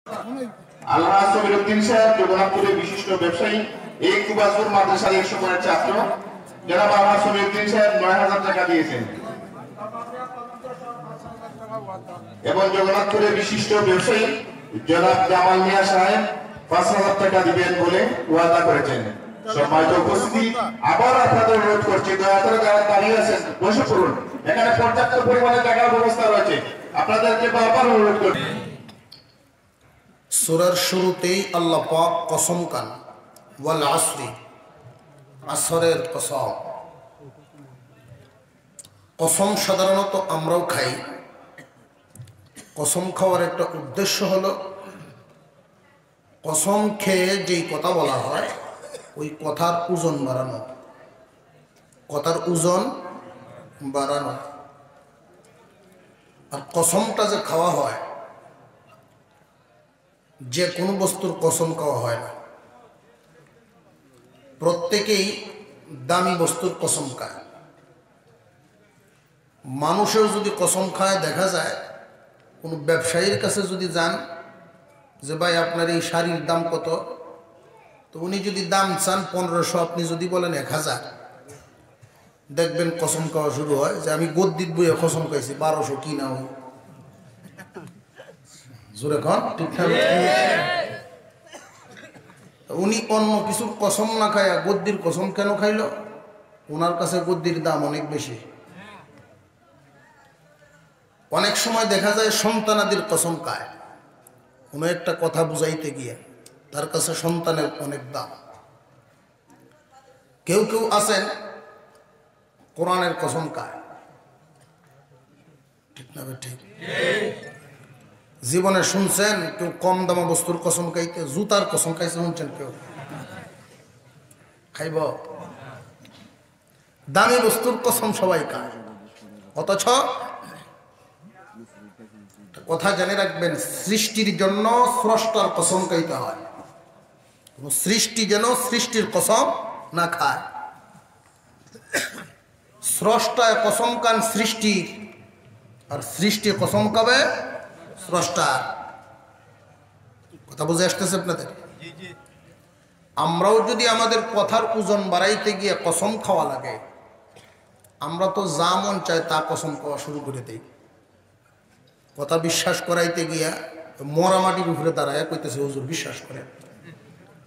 আল্লাহ সবিরউদ্দিন সাহেব জগন্নাথপুরের বিশিষ্ট ব্যবসায়ী এই কুবাসপুর মাদ্রাসার 100 পরের ছাত্র জনাব আল্লাহ সবিরউদ্দিন সাহেব 9000 টাকা দিয়েছেন এবং জগন্নাথপুরের বিশিষ্ট ব্যবসায়ী জনাব জামাল মিয়া সাহেব 5000 টাকা দিবেন বলে ওয়াদা করেছেন। সম্মানিত উপস্থিতি, আবার আপনাদের অনুরোধ করছি দয়া করে যারা দাঁড়িয়ে আছেন বসে পড়ুন, এখানে পর্যাপ্ত পরিমাণে টাকার ব্যবস্থা রয়েছে, আপনাদেরকে বারবার অনুরোধ করছি। সূরার শুরুতেই আল্লাহ পাক কসম খান ওয়াল আসরি, আসরের কসম। কসম সাধারণত আমরাও খাই। কসম খাওয়ার একটা উদ্দেশ্য হলো কসম খেয়ে যেই কথা বলা হয় ওই কথার ওজন বাড়ানো, কথার ওজন বাড়ানো। আর কসমটা যে খাওয়া হয়, যে কোনো বস্তুর কসম খাওয়া হয় না। প্রত্যেকেই দামি বস্তুর কসম খায়। মানুষেও যদি কসম খায়, দেখা যায় কোনো ব্যবসায়ীর কাছে যদি যান যে ভাই আপনার এই শাড়ির দাম কত, তো উনি যদি দাম চান 1500, আপনি যদি বলেন 1000, দেখবেন কসম খাওয়া শুরু হয় যে আমি গদ্দিত বইয়ে কসম খাইছি 1200 কি না হয়। জোরে খান ঠিক না? উনি অন্য কিছুর কসম না খায়া গদ্দির কসম কেন খাইল? ওনার কাছে গদ্দির দাম অনেক বেশি। অনেক সময় দেখা যায় সন্তানাদির কসম খায়, কোনো একটা কথা বুঝাইতে গিয়ে তার কাছে সন্তানের অনেক দাম। কেউ কেউ আছেন কোরআনের কসম খায়, ঠিক না? ঠিক। জীবনে শুনছেন কেউ কম দামা বস্তুর কসম খাইতে? জুতার কসম খাইছে শুনছেন কেউ? খাইব? দামি বস্তুর কসম সবাই খায়। অথচ কথা জেনে রাখবেন, সৃষ্টির জন্য স্রষ্টার কসম খাইতে হয়। সৃষ্টি যেন সৃষ্টির কসম না খায়। স্রষ্টায় কসম খান সৃষ্টি, আর সৃষ্টি কসম খাবে স্রষ্টা। কথা বুঝে আসতেছে আপনাদের? আমরাও যদি আমাদের কথার ওজন বাড়াইতে গিয়ে কসম খাওয়া লাগে, আমরা তো যা মন চায় তা কসম খাওয়া শুরু করে দেই। কথা বিশ্বাস করাইতে গিয়া মরা মাটির উপরে দাঁড়ায় কইতেছে হুজুর বিশ্বাস করে।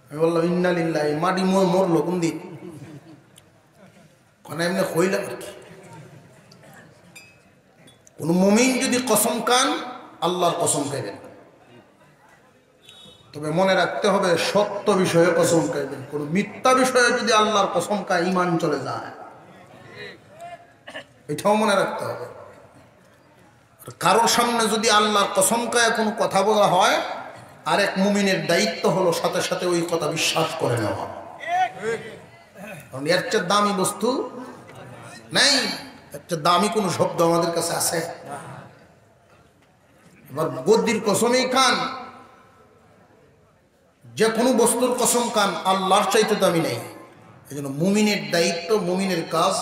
আমি বললাম ইন্না লিল্লাহি, মাটি মরলো কোন দিন? কোন এমনি হইলাম আর কি। কোন মুমিন যদি কসম খান, আল্লাহর কসম খাইবেন, তবে মনে রাখতে হবে সত্য বিষয়ে কসম খাইবেন। কোন মিথ্যা বিষয়ে যদি আল্লাহর কসম খায়, ঈমান চলে যায়, এটাও মনে রাখতে হবে। কারোর সামনে যদি আল্লাহর কসম খায় কোনো কথা বলা হয়, আরেক মুমিনের দায়িত্ব হলো সাথে সাথে ওই কথা বিশ্বাস করে নেওয়া। কারণ এর চেয়ে দামি বস্তু নাই, এর চেয়ে দামি কোনো শব্দ আমাদের কাছে আছে? এবার গদ্দির কসমই খান, যে কোনো বস্তুর কসম খান, আল্লাহর চাইতে দামি নেই। এই জন্য মুমিনের দায়িত্ব, মুমিনের কাজ,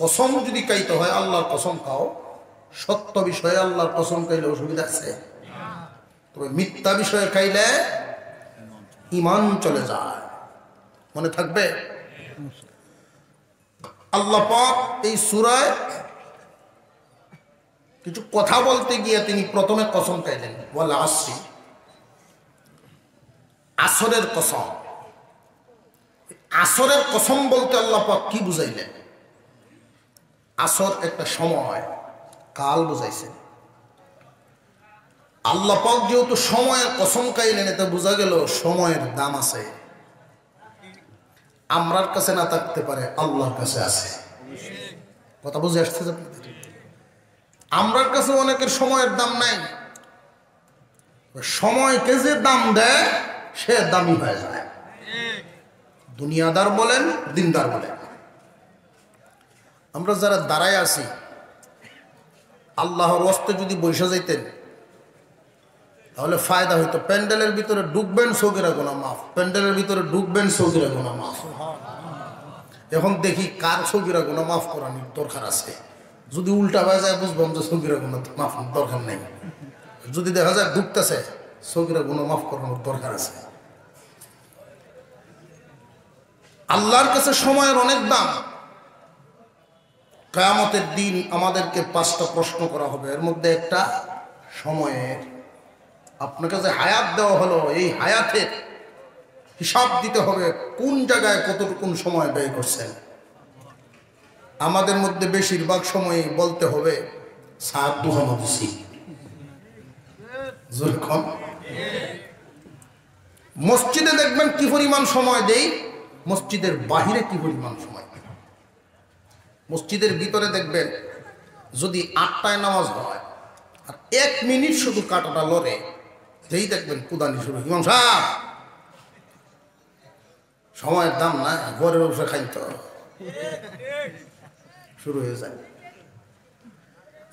কসম যদি খাইতে হয় আল্লাহর কসম খাও। সত্য বিষয়ে আল্লাহর কসম খাইলে অসুবিধা আছে, তবে মিথ্যা বিষয়ে খাইলে ঈমান চলে যায়। মনে থাকবে? আল্লাহ পাক এই সূরায় কিছু কথা বলতে গিয়ে তিনি প্রথমে কসম খাইলেন ওয়াল আসরি, আসরের কসম। আসরের কসম বলতে আল্লাহ পাক কি বুঝাইলেন? আসর একটা সময়, কাল বুঝাইছেন। আল্লাহ পাক যেহেতু সময়ের কসম খাইলেন, এটা বোঝা গেল সময়ের দাম আছে। আমরার কাছে না থাকতে পারে, আল্লাহর কাছে আছে। কথা বুঝে আসছে? আমরার কাছে অনেকের সময়ের দাম নাই। সময়কে যে দাম দেয় সে দামি হয়ে যায়। দুনিয়াদার বলেন, দিনদার বলেন। আমরা যারা দাঁড়ায় আছি, আল্লাহর ওয়াস্তে যদি বৈশা যাইতেন তাহলে ফায়দা হইতো। প্যান্ডেলের ভিতরে ঢুকবেন, সগীরা গুনাহ মাফ। প্যান্ডেলের ভিতরে ঢুকবেন, সগীরা গুনাহ মাফ। এখন দেখি কার সগীরা গুনাহ মাফ করানোর দরকার আছে। যদি উল্টা হয়ে যায় বুঝবাম যে সগীরা গুনাহ মাফ দরকার নেই। যদি দেখা যায় ঢুকতেছে সগীরা গুনাহ মাফ করানোর দরকার আছে। আল্লাহর কাছে সময়ের অনেক দাম। কিয়ামতের দিন আমাদেরকে 5টা প্রশ্ন করা হবে, এর মধ্যে একটা সময়ের। আপনাকে যে হায়াত দেওয়া হলো, এই হায়াতের হিসাব দিতে হবে কোন জায়গায় কতটুকুন সময় ব্যয় করছেন। আমাদের মধ্যে বেশিরভাগ সময় বলতে হবে সাত দুহামদিসি। মসজিদে দেখবেন কি পরিমাণ সময় দেই, মসজিদের বাহিরে কি পরিমাণ সময়। মসজিদের ভিতরে দেখবেন যদি 8টায় নামাজ হয় আর 1 মিনিট শুধু কাটাটা লড়ে, যেই দেখবেন কুদানি শুরু, ইমাম সাহেব সময়ের দাম না, ঘরের বসে খাইতে শুরু হয়ে যায়।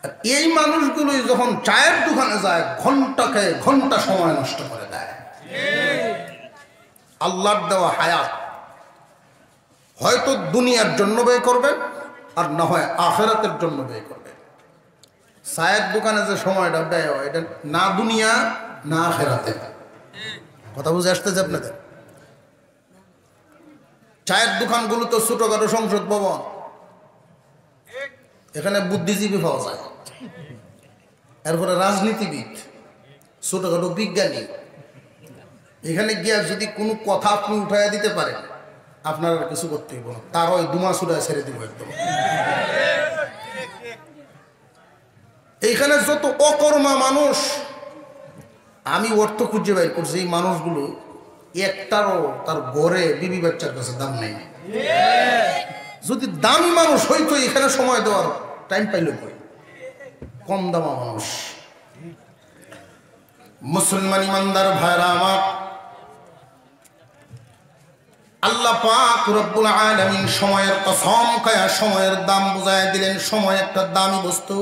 আর এই মানুষগুলোই যখন চায়ের দোকানে যায় ঘন্টাকে ঘন্টা সময় নষ্ট করে দেয়। আল্লাহর দেওয়া হায়াত হয়তো দুনিয়ার জন্য ব্যয় করবেন আর না হয় আখিরাতের জন্য ব্যয় করবেন। চায়ের দোকানে যে সময়টা ব্যয় হয় এটা না দুনিয়া না আখিরাতে। কথা বুঝে আসতেছে আপনাদের? চায়ের দোকানগুলো তো ছোটখাটো সংসদ ভবন, এখানে বুদ্ধিজীবী পাওয়া যায়, এরপরে রাজনীতিবিদ, ছোটখাটো বিজ্ঞানী। এখানে গিয়া যদি কোনো কথা আপনি উঠাইয়া দিতে পারেন, আপনার আর কিছু করতে হইব না, তার ওই দুমা সুরায় ছেড়ে দিব একদম। এইখানে যত অকর্মা মানুষ, আমি অর্থ খুঁজে বের করছি, এই মানুষগুলো একটারও তার ঘরে বিবি বাচ্চার কাছে দাম নেই। যদি দামি মানুষ হইতো এখানে সময় দেওয়ার টাইম পাইল কই? কম দামা মানুষ। মুসলমান ইমানদার ভাইরা আমার, আল্লাহ পাক রব্বুল আলামিন সময়ের কসম খায়া সময়ের দাম বুঝায় দিলেন। সময় একটা দামি বস্তু।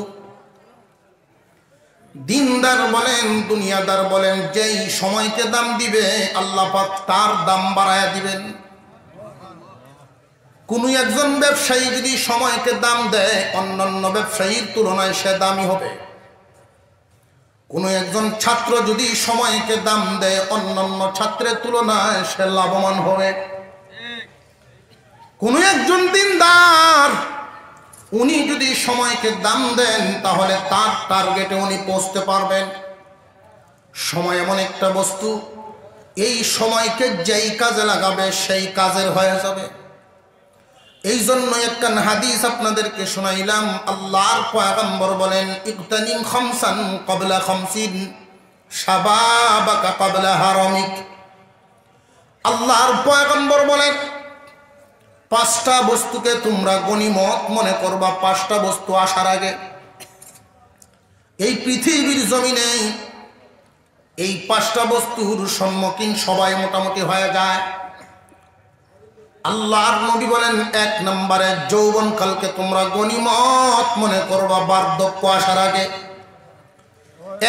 দিনদার বলেন দুনিয়াদার বলেন, যেই সময়কে দাম দিবে আল্লাহ পাক তার দাম বাড়ায়া দিবেন। কোন একজন ব্যবসায়ী যদি সময়কে দাম দেয় অন্যান্য ব্যবসায়ীর তুলনায় সে দামি হবে। কোন একজন ছাত্র যদি সময়কে দাম দেয় অন্যান্য ছাত্রের তুলনায় সে লাভবান হবে। কোন একজন দিনদার উনি যদি সময়কে দাম দেন তাহলে তার টার্গেটে উনি পৌঁছতে পারবেন। সময় এমন একটা বস্তু, এই সময়কে যেই কাজে লাগাবে সেই কাজের হয়ে যাবে। এই জন্য একটা হাদিস আপনাদেরকে শোনাইলাম। আল্লাহর পয়গম্বর বলেন, ইকতানিম খামসান ক্বাবলা খামসিন শাবাবাকা ক্বাবলা হারামিক। আল্লাহর পয়গম্বর বলেন, 5টা বস্তুকে তোমরা গনিমত মনে করবা 5টা বস্তু আসার আগে। এই পৃথিবীর জমিনে এই 5টা বস্তুর সম্মুখীন সবাই মোটামুটি হয়ে যায়। আল্লাহর নবী বলেন, 1 নম্বরে যৌবনকালকে তোমরা গনিমত মনে করবা বার্ধক্য আসার আগে।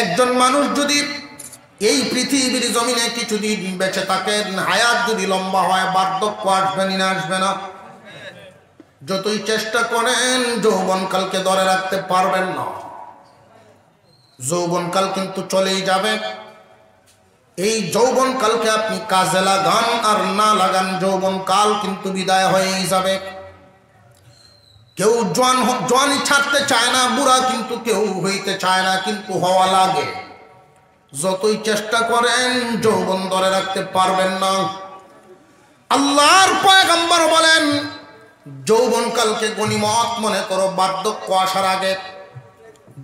একজন মানুষ যদি এই পৃথিবীর জমিনে কিছুদিন বেঁচে থাকেন, হায়াত যদি লম্বা হয়, বার্ধক্য আসবে না আসবে না? যতই চেষ্টা করেন যৌবনকালকে ধরে রাখতে পারবেন না। যৌবনকাল কিন্তু চলেই যাবে। এই যৌবনকালকে আপনি কাজে লাগান আর না লাগান, যৌবনকাল কিন্তু বিদায় হয়েই যাবে। কেউ জওয়ানি ছাড়তে চায় না, বুড়া কিন্তু কেউ হইতে চায় না, কিন্তু হওয়া লাগে। যতই চেষ্টা করেন যৌবন ধরে রাখতে পারবেন না। আল্লাহর পয়গম্বর বলেন, যৌবনকালকে গনিমত মনে করো বার্ধক্য আসার আগে।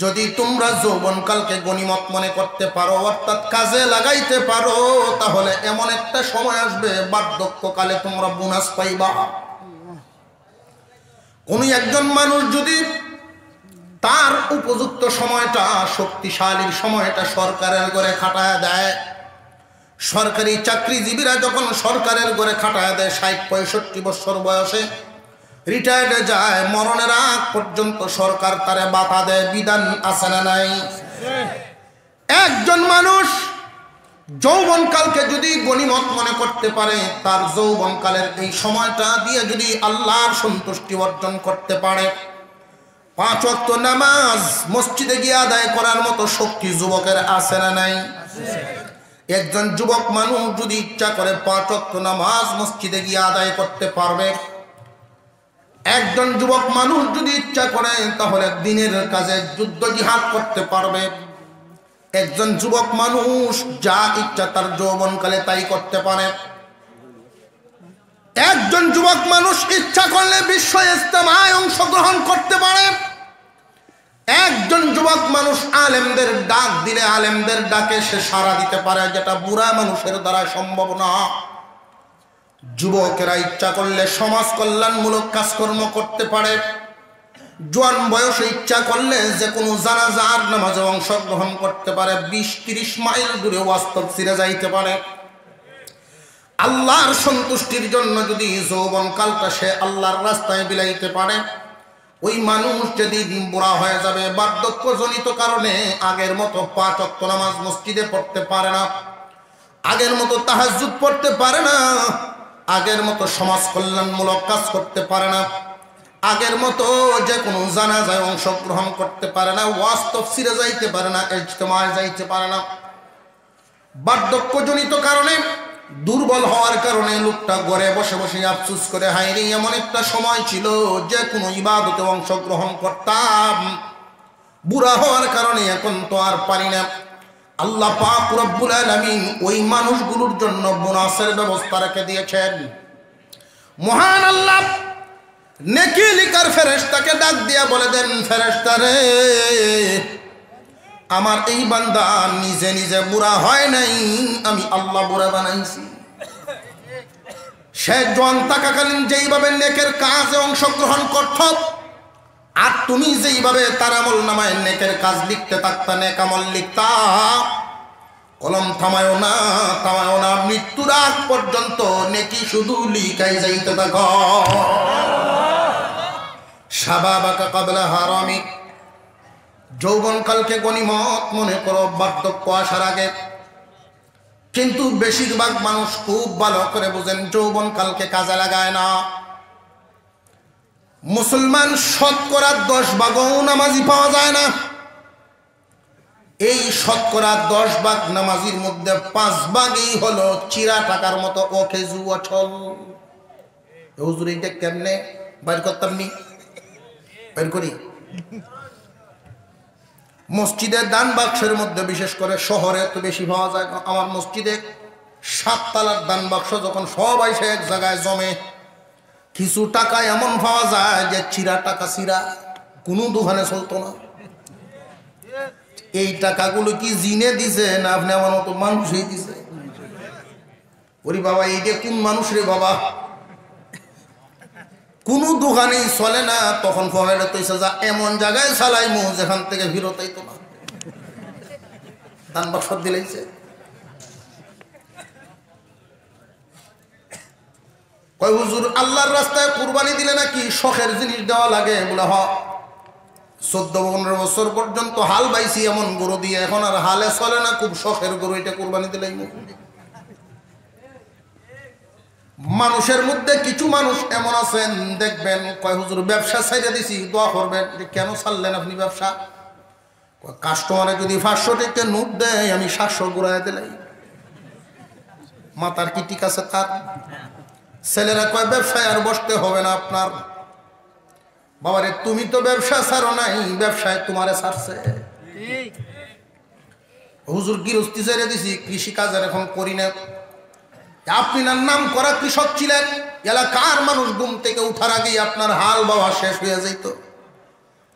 যদি তোমরা যৌবনকালকে গনিমত মনে করতে পারো, অর্থাৎ কাজে লাগাইতে পারো, তাহলে এমন একটা সময় আসবে বার্ধক্যকালে তোমরা বোনাস পাইবা। কোন একজন মানুষ যদি তার উপযুক্ত সময়টা, শক্তিশালীর সময়টা সরকারের ঘরে খাটায় দেয়, সরকারি চাকরিজীবীরা যখন সরকারের ঘরে খাটায় দেয় 60-65 বছর বয়সে রিটায়ার্ডে যায়, মরণের আগ পর্যন্ত সরকার তারে বাধা দেয়। বিধান আছে না নাই? একজন মানুষ যৌবনকালকে যদি গনিমত মনে করতে পারে, তার যৌবনকালের এই সময়টা দিয়ে যদি আল্লাহর সন্তুষ্টি অর্জন করতে পারে, 5 ওয়াক্ত নামাজ মসজিদে গিয়ে আদায় করার মতো শক্তি যুবকের আছে না নাই? একজন যুবক মানুষ যদি ইচ্ছা করে 5 ওয়াক্ত নামাজ মসজিদে গিয়ে আদায় করতে পারবে। একজন যুবক মানুষ যদি ইচ্ছা করে তাহলে দিনের কাজে যুদ্ধ জিহাদ করতে পারবে। একজন যুবক মানুষ যা ইচ্ছা তার যৌবনকালে তাই করতে পারে। একজন যুবক মানুষ ইচ্ছা করলে বিশ্ব ইজতেমায় অংশগ্রহণ করতে পারে। একজন যুবক মানুষ আলেমদের ডাক দিলে আলেমদের ডাকে সে সাড়া দিতে পারে, যেটা বুড়া মানুষের দ্বারা সম্ভব না। যুবকেরা ইচ্ছা করলে সমাজ কল্যাণমূলক কাজকর্ম করতে পারে। জোয়ান বয়সে ইচ্ছা করলে যে কোনো জানাজার নামাজে অংশগ্রহণ করতে পারে। 20-30 মাইল দূরে বাস্তব ছিঁড়ে যাইতে পারে। আল্লাহর সন্তুষ্টির জন্য যদি যৌবনকালটা সে আল্লাহর রাস্তায় বিলাইতে পারে, ওই মানুষ যেদিন বুড়া হয়ে যাবে বার্ধক্যজনিত কারণে আগের মতো 5 ওয়াক্ত নামাজ মসজিদে পড়তে পারে না, আগের মতো তাহাজ্জুদ পড়তে পারে না, আগের মতো সমাজ কল্যাণমূলক কাজ করতে পারে না, আগের মতো যে কোনো জানাজায় অংশগ্রহণ করতে পারে না, ওয়াজ তাফসীরে যাইতে পারে না, ইজতেমায় যাইতে পারে না। বার্ধক্যজনিত কারণে, দুর্বল হওয়ার কারণে লোকটা ঘরে বসে বসে আফসোস করে, হায়রে এমন একটা সময় ছিল যে কোনো ইবাদতে অংশগ্রহণ করতাম, বুড়া হওয়ার কারণে এখন তো আর পারি না। আল্লাহ পাক রব্বুল আলামিন ওই মানুষগুলোর জন্য বোনাসের ব্যবস্থা রেখে দিয়েছেন। মহান আল্লাহ নেকি লিখার ফেরেশতাকে ডাক দিয়া বলে দেন, ফেরেশতা রে, আমার এই বান্দা নিজে নিজে বুড়া হয় নাই, আমি আল্লাহ বুড়া বানাইছি। সে জোয়ান থাকাকালীন যেইভাবে নেকের কাজে অংশগ্রহণ করত, আর তুমি যেইভাবে তার আমল নামায় নেকের কাজ লিখতে থাকতা, নেক আমল লিখতা, কলম থামায়ও না, মৃত্যুর আগ পর্যন্ত নেকি শুধু লিখাই যাইতে থাক। শাবাবাকা ক্বাবলা হারামিক, যৌবনকালকে গনিমত মনে করো বার্ধক্য আসার আগে। কিন্তু বেশিরভাগ মানুষ খুব ভালো করে বুঝেন যৌবনকালকে কাজে লাগায় না। মুসলমান শতকরা 10 ভাগও নামাজি পাওয়া যায় না। এই শতকরা 10 ভাগ নামাজির মধ্যে 5 ভাগই হলো চিরা টাকার মতো অকেজু অচল। হুজুর এইটা কেমনে বাইর করতাম নি, বাইর করি। মসজিদের দান বাক্সের মধ্যে, বিশেষ করে শহরে তো বেশি পাওয়া যায়। আমার মসজিদে 7 তলার দান বাক্স যখন সবাই সে এক জায়গায় জমে, কিছু টাকা এমন পাওয়া যায় যে চিরা টাকা, চিরা কোনো দোকানে চলতো না। এই টাকাগুলো কি জিনে দিছে না আপনি আমার মতো মানুষই দিছে? ওরে বাবা, এইটা কোন মানুষ রে বাবা, কোন দোকানেই চলে না। তখন ফহের তৈছে যা এমন জায়গায় চালাইমু যেখান থেকে ফিরত আইতো না, দান বাক্স দিলাইছে। কয় হুজুর আল্লাহর রাস্তায় কুরবানি দিলে নাকি শখের জিনিস দেওয়া লাগে? বলে হ, 14-15 বছর পর্যন্ত হাল বাইছি এমন গরু দিয়ে, এখন আর হালে চলে না, খুব শখের গরু, এটা কুরবানি দিলাইমু। মানুষের মধ্যে কিছু মানুষ এমন আছেন দেখবেন, কয় হুজুর ব্যবসা ছাইড়া দিছি, দোয়া করবেন। কেন ছাড়লেন আপনি ব্যবসা? কাস্টমারে যদি 500 টাকা নোট দেয় আমি 700 ঘুরাই দিলাই। মাথার কি ঠিক আছে তার? ছেলেরা কয় ব্যবসায় আর বসতে হবে না আপনার। বাবারে, তুমি তো ব্যবসা ছাড়ো নাই, ব্যবসায় তোমারে ছাড়ছে। হুজুর গৃহস্থী ছেড়ে দিছি, কৃষি কাজের এখন করি না। আপনি নাম করা কৃষক ছিলেন, এলাকার মানুষ ঘুম থেকে উঠার আগেই আপনার হাল বাওয়া শেষ হয়ে যেত।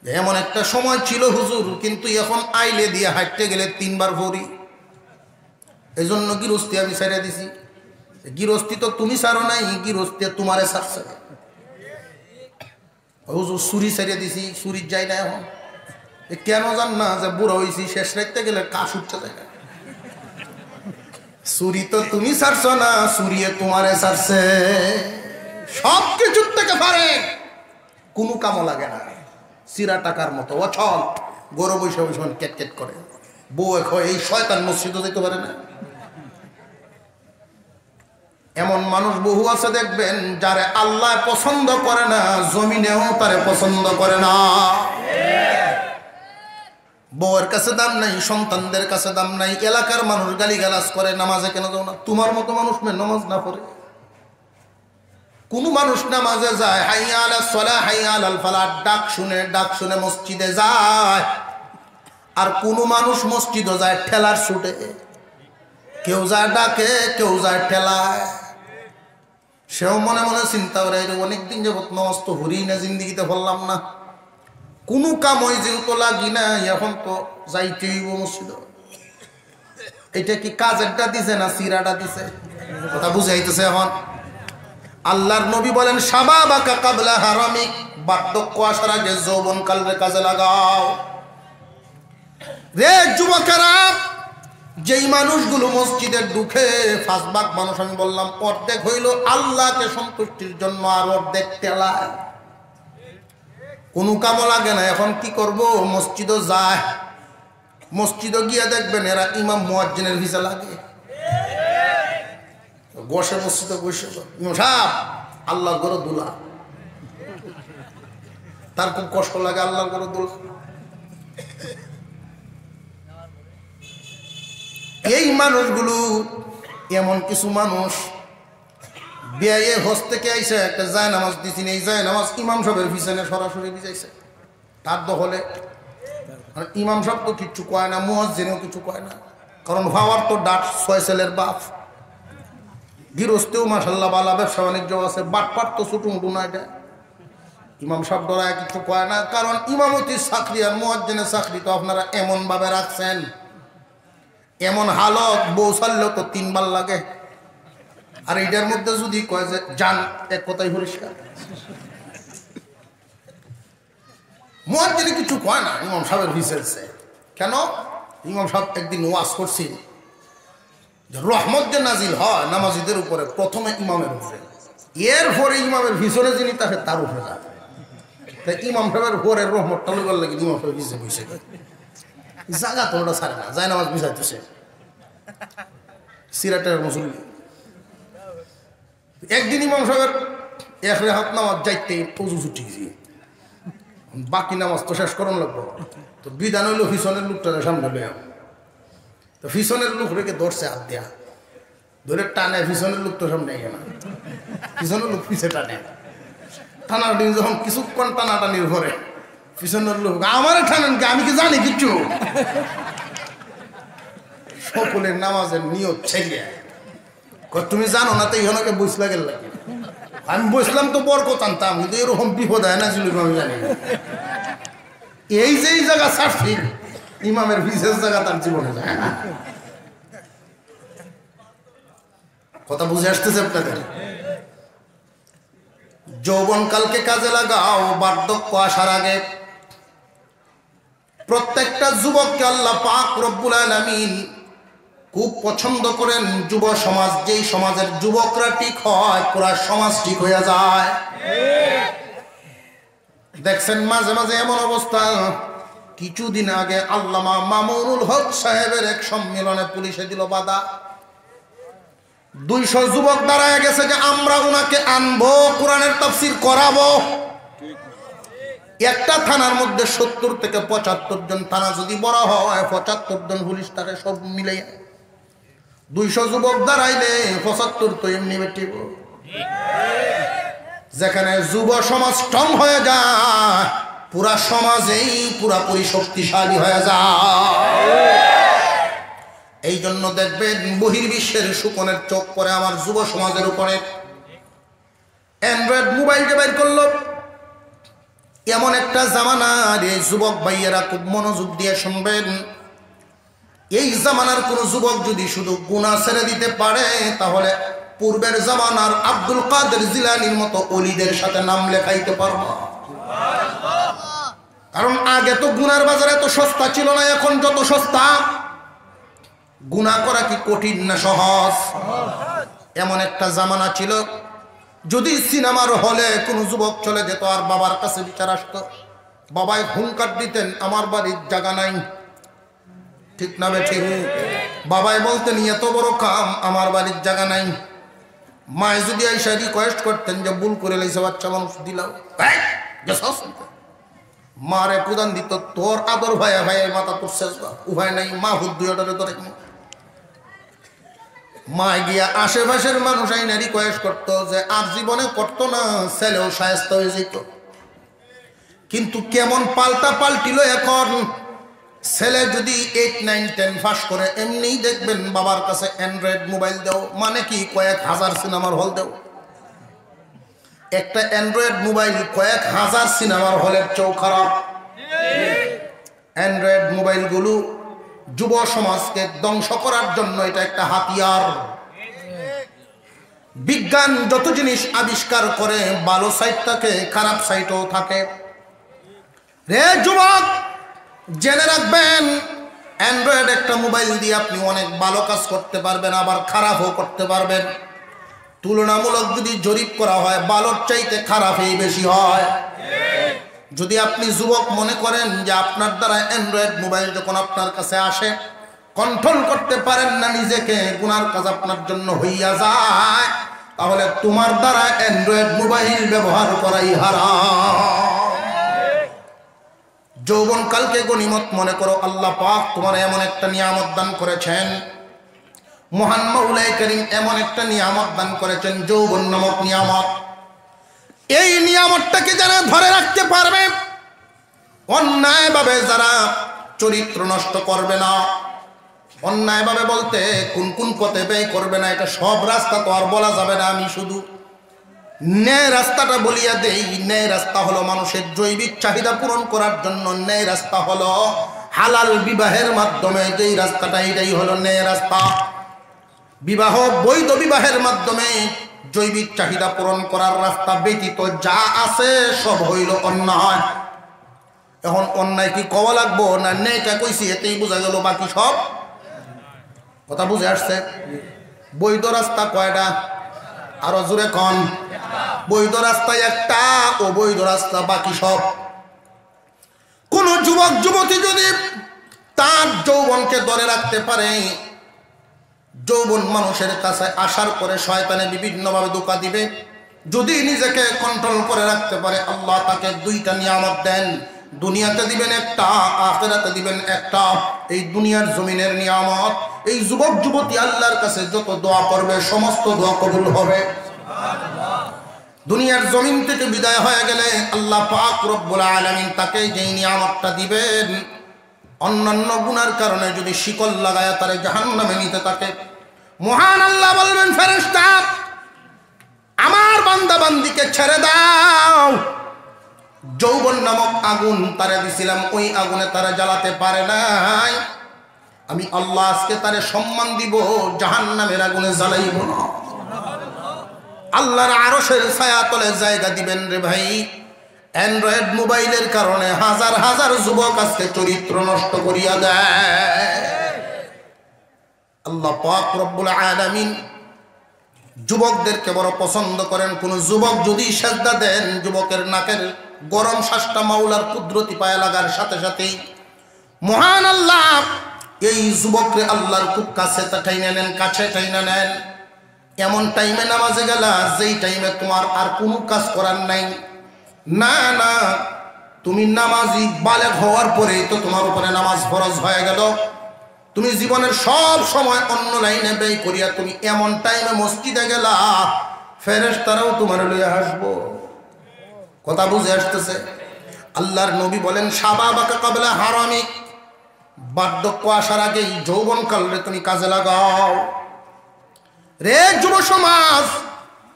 এমন একটা সময় ছিল হুজুর, কিন্তু এখন আইলে দিয়ে হাঁটতে গেলে 3 বার ভরি। এই জন্য গৃহস্থী আমি ছেড়ে দিছি। গৃহস্থী তো তুমি ছাড়ো নাই, গৃহস্থী তোমারে ছাড়ছে। হুজুর চুরি ছেড়ে দিছি, চুরির যাই না এখন। কেন জান না, যে বুড়ো হয়েছি, শেষ রাখতে গেলে কাশ উঠতে যায়। চুরি তো তুমি ছাড়ছো না, চুরিয়ে তোমারে ছাড়ছে। সব কিছুর থেকে পারে, কোনো কামও লাগে না, চিরা টাকার মতো অচল। গরু বৈশা বৈশান কেট কেট করে, বউ এই শয়তান মসজিদও যেতে পারে না। এমন মানুষ বহু আছে দেখবেন, যারে আল্লাহ পছন্দ করে না, জমিনেও তারে পছন্দ করে না। বউয়ের কাছে দাম নাই, সন্তানদের কাছে দাম নাই, এলাকার মানুষ গালিগালাজ করে নামাজে কেন যাও না? তোমার মতো মানুষ নামাজ না পড়ে? কোন মানুষ নামাজে যায় হাইয়া আলাস সালাহ হাইয়া আলাল ফালাহ ডাক শুনে মসজিদে যায়, আর কোন মানুষ মসজিদে যায় ঠেলার ছুটে। কেউ যায় ডাকে, কেউ যায় ঠেলায়। সেও মনে মনে চিন্তা করে অনেকদিন যাবত নামাজ তো হরি না, জিন্দিগিতে বললাম না, কোনো কাম ওই যেহেতু লাগি না, এখন তো যাইতেই মসজিদ। এটা কি কাজেরটা দিছে না সিরাটা দিছে? কথা বুঝাইতেছে এখন। আল্লাহর নবী বলেন শাবাবাকা কাবলা হারামিক, বার্ধক্য আসার আগে যৌবন কালরে কাজে লাগাও। রে যুবকেরা, যেই মানুষগুলো মসজিদে ঢুকে 5 ভাগ মানুষ, আমি বললাম অর্ধেক হইল আল্লাহকে সন্তুষ্টির জন্য, আর অর্ধেক তেলায়, কোনো কামও লাগে না। এখন কি করব? মসজিদও যায়, মসজিদও গিয়ে দেখবেন এরা ইমাম মুয়াজ্জিনের ভিসা লাগে, বসে মসজিদে বসে ইমাম সাহেব আল্লাহর ঘরে দুলা, তার খুব কষ্ট লাগে আল্লাহর ঘরে দুলা। এই মানুষগুলো এমন কিছু মানুষ বিয়ে হজ থেকে আইসে একটা যায় নামাজ দিচ্ছি, এই যায় নামাজ ইমাম সাহেবের পিছনে সরাসরি দিয়েছে তার দখলে। ইমাম সাহেব তো কিচ্ছু কয় না, মুয়াজ্জিনও কিছু কয় না, কারণ ভাবার তো ডাট 6 ছেলের বাপ, গৃহস্থেও মাশাল্লাহ বালা, ব্যবসা বাণিজ্য আছে, বাটপাট তো ছোট মুটু না। এটা ইমাম সাহেব ডরায় কিছু কয় না, কারণ ইমামতির চাকরি আর মুয়াজ্জিনের চাকরি তো আপনারা এমন ভাবে রাখছেন, এমন হালত বউ ছাড়লেও তো 3 বার লাগে। আর এটার মধ্যে যদি কয় যে যান, এক কথাই পরিষ্কার। মুয়াজ্জিন কিছু কয় না, ইমাম সাহেবের ভিসেলছে কেন? ইমাম সাহেব একদিন ওয়াজ করছিল যে রহমত যে নাজিল হয় নামাজিদের উপরে, প্রথমে ইমামের উপরে, এরপরে ইমামের ভিসরে যিনি তাকে তার উপরে যাবে। তাই ইমাম সাহেবের উপরের রহমতটা লোকের লাগে ইমাম সাহেব ভিসে বসে জায়গা তো ওটা ছাড়ে না, যায় নামাজ বিছাইতেছে সিরাটের মুসল্লি। একদিন ইমাম সাহেবের 1 রেখাত নামাজ যাইতে পজু ছুটি গেছি, বাকি নামাজ তো শেষ করুন লাগবো, তো বিধান হইলো পিছনের লোকটারে সামনে লইয়া, তো পিছনের লোক রেখে ধরছে হাত দেয়া, ধরে টানে, পিছনের লোক তো সামনে না, পিছনের লোক পিছে টানে, টানাটানি যখন কিছুক্ষণ টানাটানির পরে পিছনের লোক আমারে টানেন কি, আমি কি জানি কিচ্ছু? সকলের নামাজের নিয়ত ছেড়ে তুমি জানো না, তো ইহনকে বুঝলা গেল লাগে। আমি বসলাম তো বরকত আনতাম, কিন্তু এরকম বিপদ হয় না ছিল আমি জানি না। এই যে জায়গা ছাড়ছি, ইমামের বিশেষ জায়গা তার জীবনে যায় না। কথা বুঝে আসতেছে আপনাদের? যৌবনকালকে কাজে লাগাও, বার্ধক্য আসার আগে। প্রত্যেকটা যুবককে আল্লাহ পাক রব্বুল আলামিন খুব পছন্দ করেন। যুব সমাজ, যেই সমাজের যুবকরা ঠিক হয়, পুরা সমাজ ঠিক হয়ে যায়। দেখছেন মাঝে মাঝে এমন অবস্থা, কিছুদিন আগে আল্লামা মামুনুল হক সাহেবের এক সম্মেলনে পুলিশে দিল বাধা। 200 যুবক দাঁড়ায় গেছে যে আমরা ওনাকে আনবো, কোরআনের তাফসীর করাবো। একটা থানার মধ্যে 70 থেকে 75 জন, থানা যদি বড় হয় 75 জন পুলিশ তাকে সব মিলে। 200 যুবক দাঁড়াইলে 75 তো এমনি বেটি। যেখানে যুব সমাজ স্ট্রং হয়ে যায়, পুরা সমাজেই পুরাপুরি শক্তিশালী হয়ে যায়। এই জন্য দেখবেন বহির্বিশ্বের শুকনের চোখ পড়ে আমার যুব সমাজের উপরে। অ্যান্ড্রয়েড মোবাইলটা বের করলো, এমন একটা জামানা, এই যুবক ভাইয়েরা খুব মনোযোগ দিয়ে শুনবেন। এই জামানার কোন যুবক যদি শুধু গুনাহ ছেড়ে দিতে পারে, তাহলে পূর্বের জামানার আব্দুল কাদের জিলানীর মতো ওলিদের সাথে নাম লেখাইতে পারবো। কারণ আগে তো গুনার বাজারে এত সস্তা ছিল না, এখন যত সস্তা। গুনাহ করা কি কঠিন না সহজ? এমন একটা জামানা ছিল, যদি সিনেমার হলে কোন যুবক চলে যেত আর বাবার কাছে বিচার আসতো, বাবাই হুঙ্কার দিতেন আমার বাড়ির জায়গা নাই, ঠিক না বেঠি? বাবাই বলতেন এত বড় কাম, আমার বাড়ির জায়গা নাই। মায় যদি আইসা রিকোয়েস্ট করতেন যে ভুল করে লাইছে বাচ্চা মানুষ, দিলাম মারে প্রদান দিত তোর আদর ভাইয়া ভাইয়া মাথা তোর শেষ উভয় নাই মা হুদ দুই অর্ডারে তোর মা গিয়া আশেপাশের মানুষ আইনা রিকোয়েস্ট করতো যে আর জীবনে করতো না, ছেলেও শায়েস্ত হয়ে যেত। কিন্তু কেমন পাল্টা পাল্টিল এখন। ছেলে যদি 8, 9, 10 পাস করে এমনিই দেখবেন বাবার কাছে অ্যান্ড্রয়েড মোবাইল দাও, মানে কি কয়েক হাজার সিনেমার হল দাও। একটা অ্যান্ড্রয়েড মোবাইল কয়েক হাজার সিনেমার হলের চেয়েও খারাপ। অ্যান্ড্রয়েড মোবাইলগুলো যুব সমাজকে ধ্বংস করার জন্য এটা একটা হাতিয়ার। বিজ্ঞান যত জিনিস আবিষ্কার করে ভালো সাইড থাকে, খারাপ সাইডও থাকে। রে যুবক, জেনে রাখবেন অ্যান্ড্রয়েড একটা মোবাইল দিয়ে আপনি অনেক ভালো কাজ করতে পারবেন, আবার খারাপও করতে পারবেন। তুলনামূলক যদি জরিপ করা হয় ভালোর চাইতে খারাপই বেশি হয়। যদি আপনি যুবক মনে করেন যে আপনার দ্বারা অ্যান্ড্রয়েড মোবাইল যখন আপনার কাছে আসে কন্ট্রোল করতে পারেন না নিজেকে, গুনার কাজ আপনার জন্য হইয়া যায়, তাহলে তোমার দ্বারা অ্যান্ড্রয়েড মোবাইল ব্যবহার করাই হারাম। যৌবনকালকে গনিমত মনে করো। আল্লাহ পাক তোমার এমন একটা নিয়ামত দান করেছেন, মহান মাওলাই করিম এমন একটা নিয়ামত দান করেছেন, যৌবন নামক নিয়ামত। এই নিয়ামতটাকে যারা ধরে রাখতে পারবে, অন্যায়ভাবে যারা চরিত্র নষ্ট করবে না, অন্যায়ভাবে বলতে কোন কোন পথে ব্যয় করবে না, এটা সব রাস্তা তো আর বলা যাবে না, আমি শুধু ন্যায় রাস্তাটা বলিয়া দেই। ন্যায় রাস্তা হলো মানুষের জৈবিক চাহিদা পূরণ করার জন্য। ন্যায় রাস্তা হলো হালাল বিবাহের মাধ্যমে, যেই রাস্তাটা এটাই হলো ন্যায় রাস্তা। বিবাহ বৈধ বিবাহের মাধ্যমে জৈবিক চাহিদা পূরণ করার রাস্তা ব্যতীত যা আছে সব হইল অন্যায়। এখন অন্যায় কি কওয়া লাগবো না ন্যায়টা কইছি এতেই বোঝা গেল বাকি সব? কথা বুঝে আসছে? বৈধ রাস্তা কয়টা? আরো জোরে কন। বৈধ রাস্তা একটা, অবৈধ রাস্তা বাকি সব। কোন যুবক যুবতী যদি তার যৌবনকে ধরে রাখতে পারে, যৌবন মানুষের কাছে আসার পরে শয়তানে বিভিন্নভাবে ধোঁকা দিবে। যদি নিজেকে কন্ট্রোল করে রাখতে পারে, আল্লাহ তাকে দুইটা নিয়ামত দেন, দুনিয়াতে দিবেন একটা, আখিরাতে দিবেন একটা। এই দুনিয়ার জমিনের নিয়ামত, এই যুবক যুবতী আল্লাহর কাছে যত দোয়া করবে সমস্ত দোয়া কবুল হবে। দুনিয়ার জমিন থেকে বিদায় হয়ে গেলে আল্লাহ পাক রব্বুল আলামিন তাকে যেই নিয়ামতটা দিবেন, অন্যান্য গুনার কারণে যদি শিকল লাগায় তারে জাহান্নামে নিতে থাকে, মহান আল্লাহ বলবেন ফেরেশতা আমার বান্দা বান্দিকে ছেড়ে দাও। যৌবন নামক আগুন তারে দিছিলাম, ওই আগুনে তারা জ্বালাতে পারে নাই, আমি আল্লাহ আজকে তারে সম্মান দিব, জাহান্নামের আগুনে জ্বালাইব না। আল্লাহর আরশের ছায়া তলে জায়গা দিবেন রে ভাই। অ্যান্ড্রয়েড মোবাইলের কারণে হাজার হাজার যুবক আজকে চরিত্র নষ্ট করিয়া দেয়। আল্লাহ পাক রব্বুল আলামিন যুবকদেরকে বড় পছন্দ করেন। কোন যুবক যদি সেজদা দেন, যুবকের নাকের গরম শ্বাসটা মাওলার কুদরতি পায়ে লাগার সাথে সাথেই মহান আল্লাহ এই যুবককে আল্লাহর খুব কাছে টাইনা নেন, কাছে টাইনা নেন। এমন টাইমে নামাজে গেলা যেই টাইমে তোমার আর কোনো কাজ করার নাই। না না, তুমি নামাজি বালেগ হওয়ার পরে তো তোমার উপরে নামাজ ফরজ হয়ে গেল। তুমি জীবনের সব সময় অন্য লাইনে ব্যয় করিয়া তুমি এমন টাইমে মসজিদে গেলা, ফেরেশতারাও তোমার লইয়া আসবো। কথা বুঝে আসতেছে? আল্লাহর নবী বলেন শাবাবাকা ক্বাবলা হারামিক, বার্ধক্য আসার আগেই যৌবনকালে তুমি কাজে লাগাও। রে যুব সমাজ,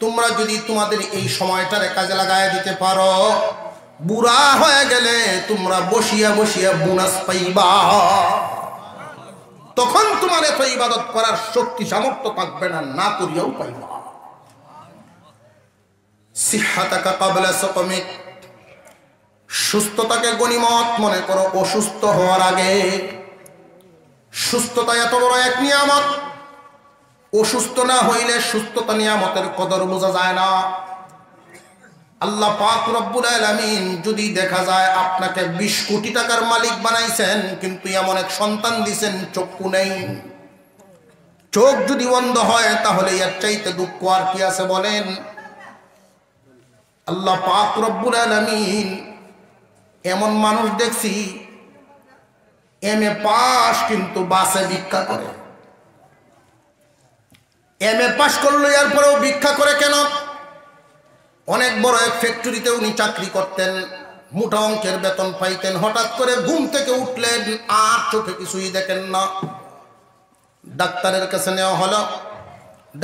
তোমরা যদি তোমাদের এই সময়টারে কাজে লাগায় দিতে পারো, বুড়া হয়ে গেলে তোমরা বসিয়া বসিয়া বোনাস পাইবা। তখন তোমার এত ইবাদত করার শক্তি সামর্থ্য থাকবে না, না করিয়াও পাইবা। সিহহাতাকা ক্বাবলা সাকামিক, সুস্থতাকে গনিমত মনে করো অসুস্থ হওয়ার আগে। সুস্থতা এত বড় এক নিয়ামত, অসুস্থ না হইলে সুস্থতা নিয়ামতের কদর বোঝা যায় না। আল্লাহ পাক রব্বুল আলামিন যদি দেখা যায় আপনাকে 20 কোটি টাকার মালিক বানাইছেন, কিন্তু এমন এক সন্তান দিছেন চক্ষু নেই, চোখ যদি বন্ধ হয়, তাহলে এর চাইতে দুঃখ আর কি আছে বলেন? আল্লাহ পাক রব্বুল আলামিন এমন মানুষ দেখছি এমএ পাস কিন্তু বাসে ভিক্ষা করে। এমএ পাস করলো এরপরেও ভিক্ষা করে কেন? অনেক বড় এক ফ্যাক্টরিতে উনি চাকরি করতেন, মোটা অঙ্কের বেতন পাইতেন। হঠাৎ করে ঘুম থেকে উঠলেন, আর চোখে কিছুই দেখেন না। ডাক্তারের কাছে নেওয়া হলো।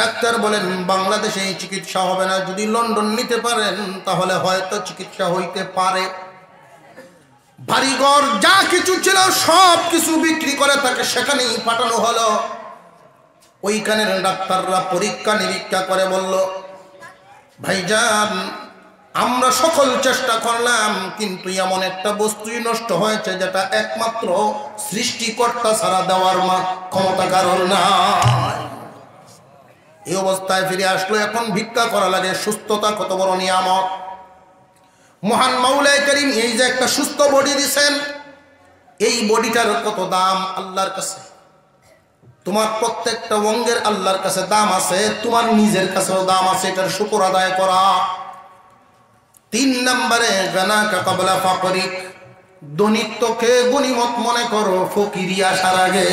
ডাক্তার বলেন বাংলাদেশে এই চিকিৎসা হবে না, যদি লন্ডন নিতে পারেন তাহলে হয়তো চিকিৎসা হইতে পারে। বাড়িঘর যা কিছু ছিল সব কিছু বিক্রি করে তাকে সেখানেই পাঠানো হলো। ওইখানের ডাক্তাররা পরীক্ষা নিরীক্ষা করে বলল, ভাইজান আমরা সকল চেষ্টা করলাম কিন্তু এমন একটা বস্তুই নষ্ট হয়েছে যেটা একমাত্র সৃষ্টিকর্তা ছাড়া দেওয়ার ক্ষমতা কারণ না। এই অবস্থায় ফিরে আসলো, এখন ভিক্ষা করা লাগে। সুস্থতা কত বড় নিয়ামত! মহান মাওলাই করিম এই যে একটা সুস্থ বডি দিছেন, এই বডিটার কত দাম আল্লাহর কাছে। তোমার প্রত্যেকটা অঙ্গের আল্লাহর কাছে দাম আছে, তোমার নিজের কাছেও দাম আছে, এটার শুকর আদায় করা। 3 নম্বরে গানাকা ক্বাবলা ফাকরিক, দনিত্বকে গনিমত মনে করো ফকিরি আসার আগে।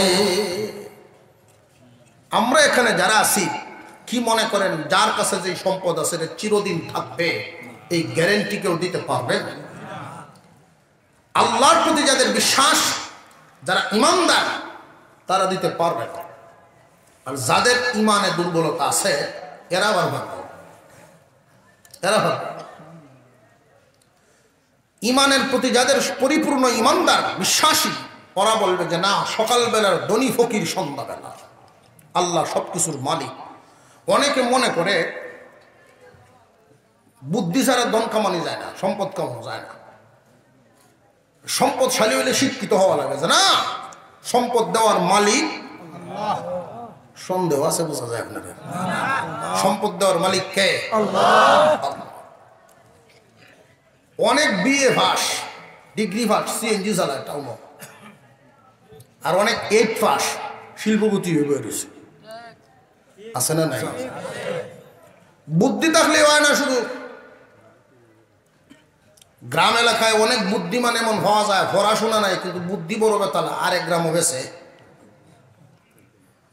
আমরা এখানে যারা আছি কি মনে করেন যার কাছে যে সম্পদ আছে এটা চিরদিন থাকবে এই গ্যারান্টি কেউ দিতে পারবে? আল্লাহর প্রতি যাদের বিশ্বাস, যারা ইমানদার, তারা দিতে পারবে। আর যাদের ইমানে দুর্বলতা আছে এরা আবার ভাববে, এরা ভাববে। ইমানের প্রতি যাদের পরিপূর্ণ ইমানদার বিশ্বাসী, ওরা বলবে যে না, সকালবেলার ধনী ফকির সন্ধ্যাবেলা, আল্লাহ সবকিছুর মালিক। অনেকে মনে করে বুদ্ধি ছাড়া ধন কামানো যায় না, সম্পদ কামানো যায় না। সম্পদশালী হলে শিক্ষিত হওয়া লাগে, যে না সম্পদ দেওয়ার মালিক আল্লাহ। সন্দেহ আছে, বোঝা যায় আপনাদের? সম্পদ দেওয়ার মালিক কে? আল্লাহ। অনেক BA pass, degree pass, CNG চালায় টাউন, আর অনেক 8 পাস শিল্পপতি হয়ে বেরিয়েছে, আছে না নাই? বুদ্ধি থাকলে হয় না শুধু। গ্রাম এলাকায় অনেক বুদ্ধিমান এমন হওয়া যায়, পড়াশোনা নাই কিন্তু বুদ্ধি বড় বেতালা, আরেক গ্রামও গেছে,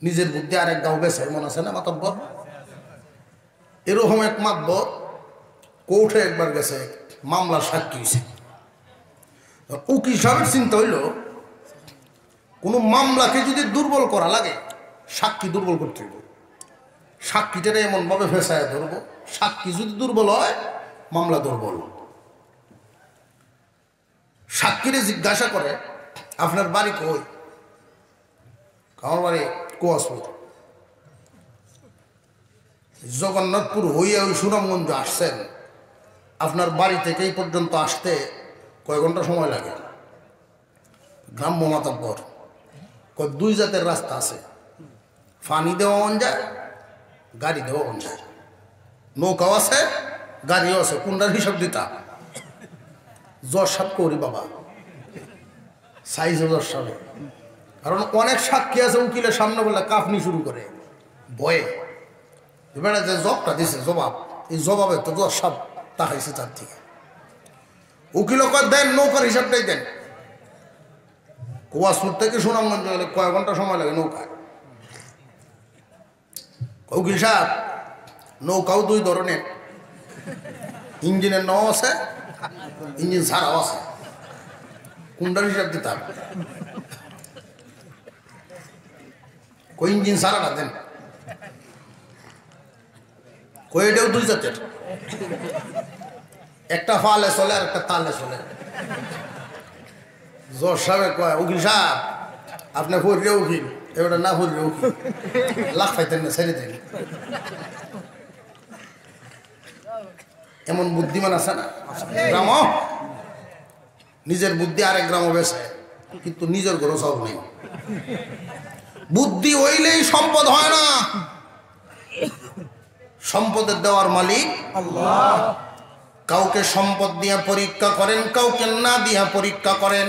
নিজের বুদ্ধি আরেক গাঁও গেছে, এমন আছে না মাতব্বর? এরকম এক মাতব্বর কোর্টে একবার গেছে, মামলার সাক্ষী হয়েছে। উকিল সাহেবের চিন্তা হইল কোনো মামলাকে যদি দুর্বল করা লাগে সাক্ষী দুর্বল করতে হইব। সাক্ষীটারে এমনভাবে ফেসায় ধরবো, সাক্ষী যদি দুর্বল হয় মামলা দুর্বল। সাক্ষীরে জিজ্ঞাসা করে আপনার বাড়ি কই? আমার বাড়ি কুয়াশপুর। জগন্নাথপুর হইয়া ওই সুনামগঞ্জ আসছেন, আপনার বাড়ি থেকে এই পর্যন্ত আসতে কয় ঘন্টা সময় লাগে? গ্রাম্য মাতাব্বর কয় 2 জাতের রাস্তা আছে, ফানি দেওয়া মন যায়, গাড়ি দেওয়া মন যায়। নৌকাও আছে, গাড়িও আছে, কোনটার হিসাব দিতা? জজ সাপ করি বাবা, সাইজে জজ সাপ। কারণ অনেক সাক্ষী আছে উকিলের সামনে বলে কাফনি শুরু করে ভয়ে, এবারে যে জবটা দিছে জবাব, এই জবাবে তো জজ সাপ তাকাইছে তার থেকে। উকিল দেন নৌকার হিসাবটাই দেন। কুয়াশপুর থেকে সুনামগঞ্জ গেলে কয় ঘন্টা সময় লাগে নৌকায়? উকিল সাহেব নৌকাও 2 ধরনের, ইঞ্জিনের নাও আছে, ইঞ্জিন ছাড়াও আছে, কোনটার হিসাব দিতে হবে? কই ইঞ্জিন ছাড়াটা দেন, কই এটাও 2 জাতের, একটা ফালে চলে আর একটা তালে চলে। জজ সাহেব কয় উকিল সাহেব আপনার ফরিয়ে উকিল, এবার না ফরিয়ে উকিল, লাখ পাইতেন না, ছেড়ে দেন। এমন বুদ্ধিমান আছে না গ্রাম, নিজের বুদ্ধি আরেক গ্রামও বেছে কিন্তু নিজের ঘরে সব নেই। বুদ্ধি হইলেই সম্পদ হয় না, সম্পদের দেওয়ার মালিক আল্লাহ। কাউকে সম্পদ দিয়ে পরীক্ষা করেন, কাউকে না দিয়া পরীক্ষা করেন।